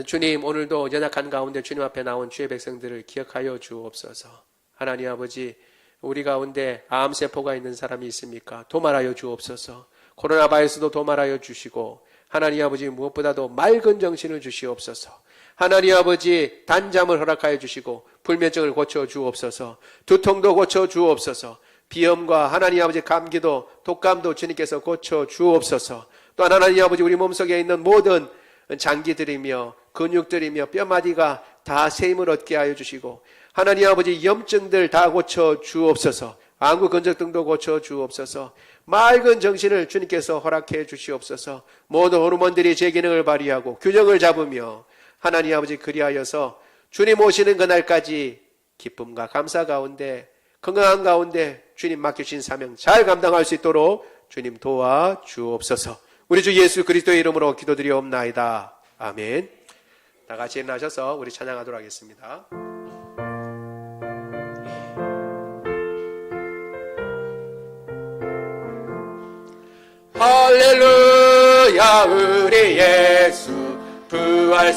주님, 오늘도 연약한 가운데 주님 앞에 나온 주의 백성들을 기억하여 주옵소서. 하나님 아버지, 우리 가운데 암세포가 있는 사람이 있습니까? 도말하여 주옵소서. 코로나 바이러스도 도말하여 주시고 하나님 아버지 무엇보다도 맑은 정신을 주시옵소서. 하나님 아버지 단잠을 허락하여 주시고 불면증을 고쳐 주옵소서. 두통도 고쳐 주옵소서. 비염과 하나님 아버지 감기도 독감도 주님께서 고쳐 주옵소서. 또한 하나님 아버지 우리 몸속에 있는 모든 장기들이며 근육들이며 뼈마디가 다 새 힘을 얻게 하여 주시고 하나님 아버지 염증들 다 고쳐 주옵소서. 안구 근적 등도 고쳐 주옵소서. 맑은 정신을 주님께서 허락해 주시옵소서. 모든 호르몬들이 제 기능을 발휘하고 균형을 잡으며 하나님 아버지 그리하여서 주님 오시는 그날까지 기쁨과 감사 가운데 건강한 가운데 주님 맡기신 사명 잘 감당할 수 있도록 주님 도와 주옵소서. 우리 주 예수 그리스도의 이름으로 기도드리옵나이다. 아멘. 다 같이 일어나셔서 우리 찬양하도록 하겠습니다. 할렐루야 우리 예수 부활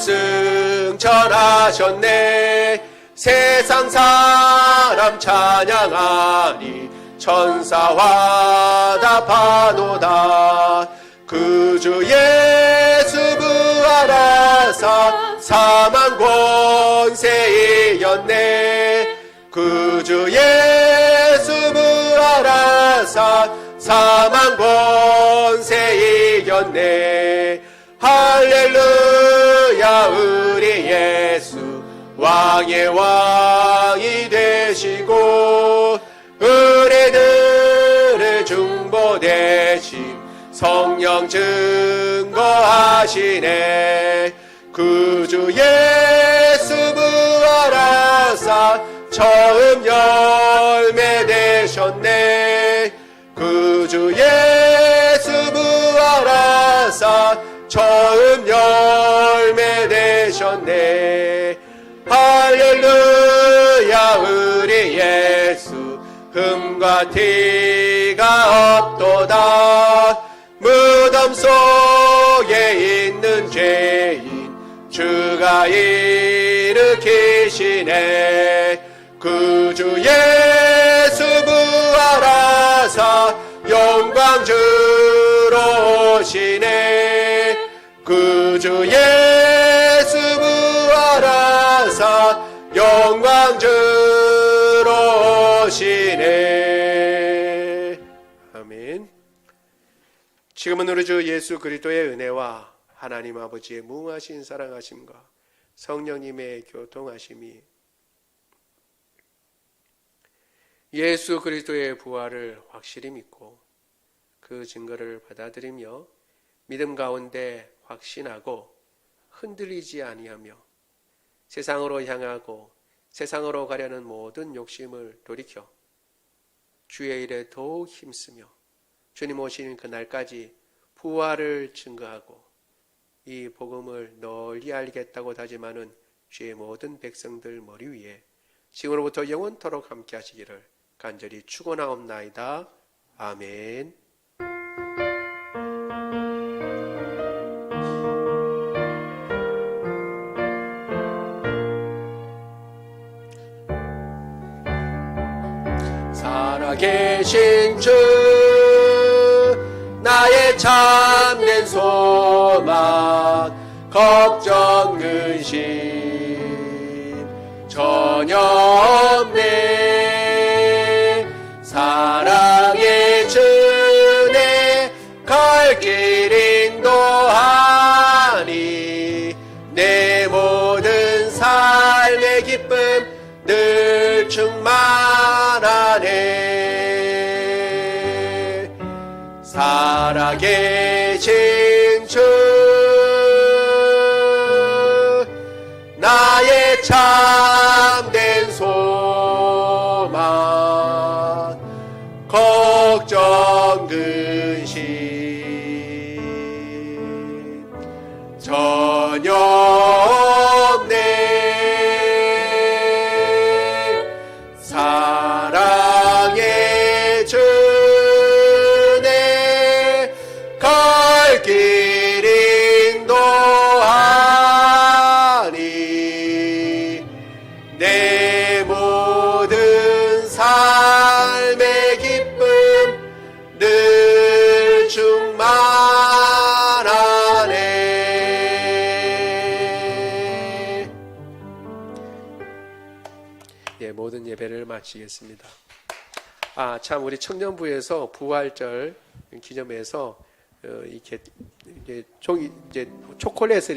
승천하셨네. 세상 사람 찬양하니 천사와 답하노다. 그 주 예수 부활하사 사망 권세 이겼네. 그 주 예수 부활하사 사망 권세 이겼네. 할렐루야 우리 예수 왕의 왕이 되시고 의뢰들을 중보되신 성령 증거하시네. 그 주 예수 부활하사 처음 열매 되셨네. 그 주 예수 부활하사 처음 열매 되셨네. 할렐루야 우리 예수 흠과 티가 없도다. 무덤 속에 있는 죄인 주가 일으키시네. 그 주 예수 부활하사 영광 주로 오시네. 그 주 예수 부활하사 영광 주로 오시네. 아멘. 지금은 우리 주 예수 그리스도의 은혜와 하나님 아버지의 무궁하신 사랑하심과 성령님의 교통하심이 예수 그리스도의 부활을 확실히 믿고 그 증거를 받아들이며 믿음 가운데 확신하고 흔들리지 아니하며 세상으로 향하고 세상으로 가려는 모든 욕심을 돌이켜 주의 일에 더욱 힘쓰며 주님 오시는 그날까지 부활을 증거하고 이 복음을 널리 알리겠다고 다짐하는 주의 모든 백성들 머리 위에 지금으로부터 영원토록 함께 하시기를 간절히 축원하옵나이다. 아멘. 살아계신 주 나의 참된 소망 걱정 근심 전혀 없네. 사랑의 주내 갈 길 살아계신 주 나의 참된 소망 걱정 근심 전혀 없네 사랑의 주내 갈 길 인도하니 내 모든 삶의 기쁨 늘 충만하네. 예, 모든 예배를 마치겠습니다. 참 우리 청년부에서 부활절 기념해서 이렇게 초콜릿을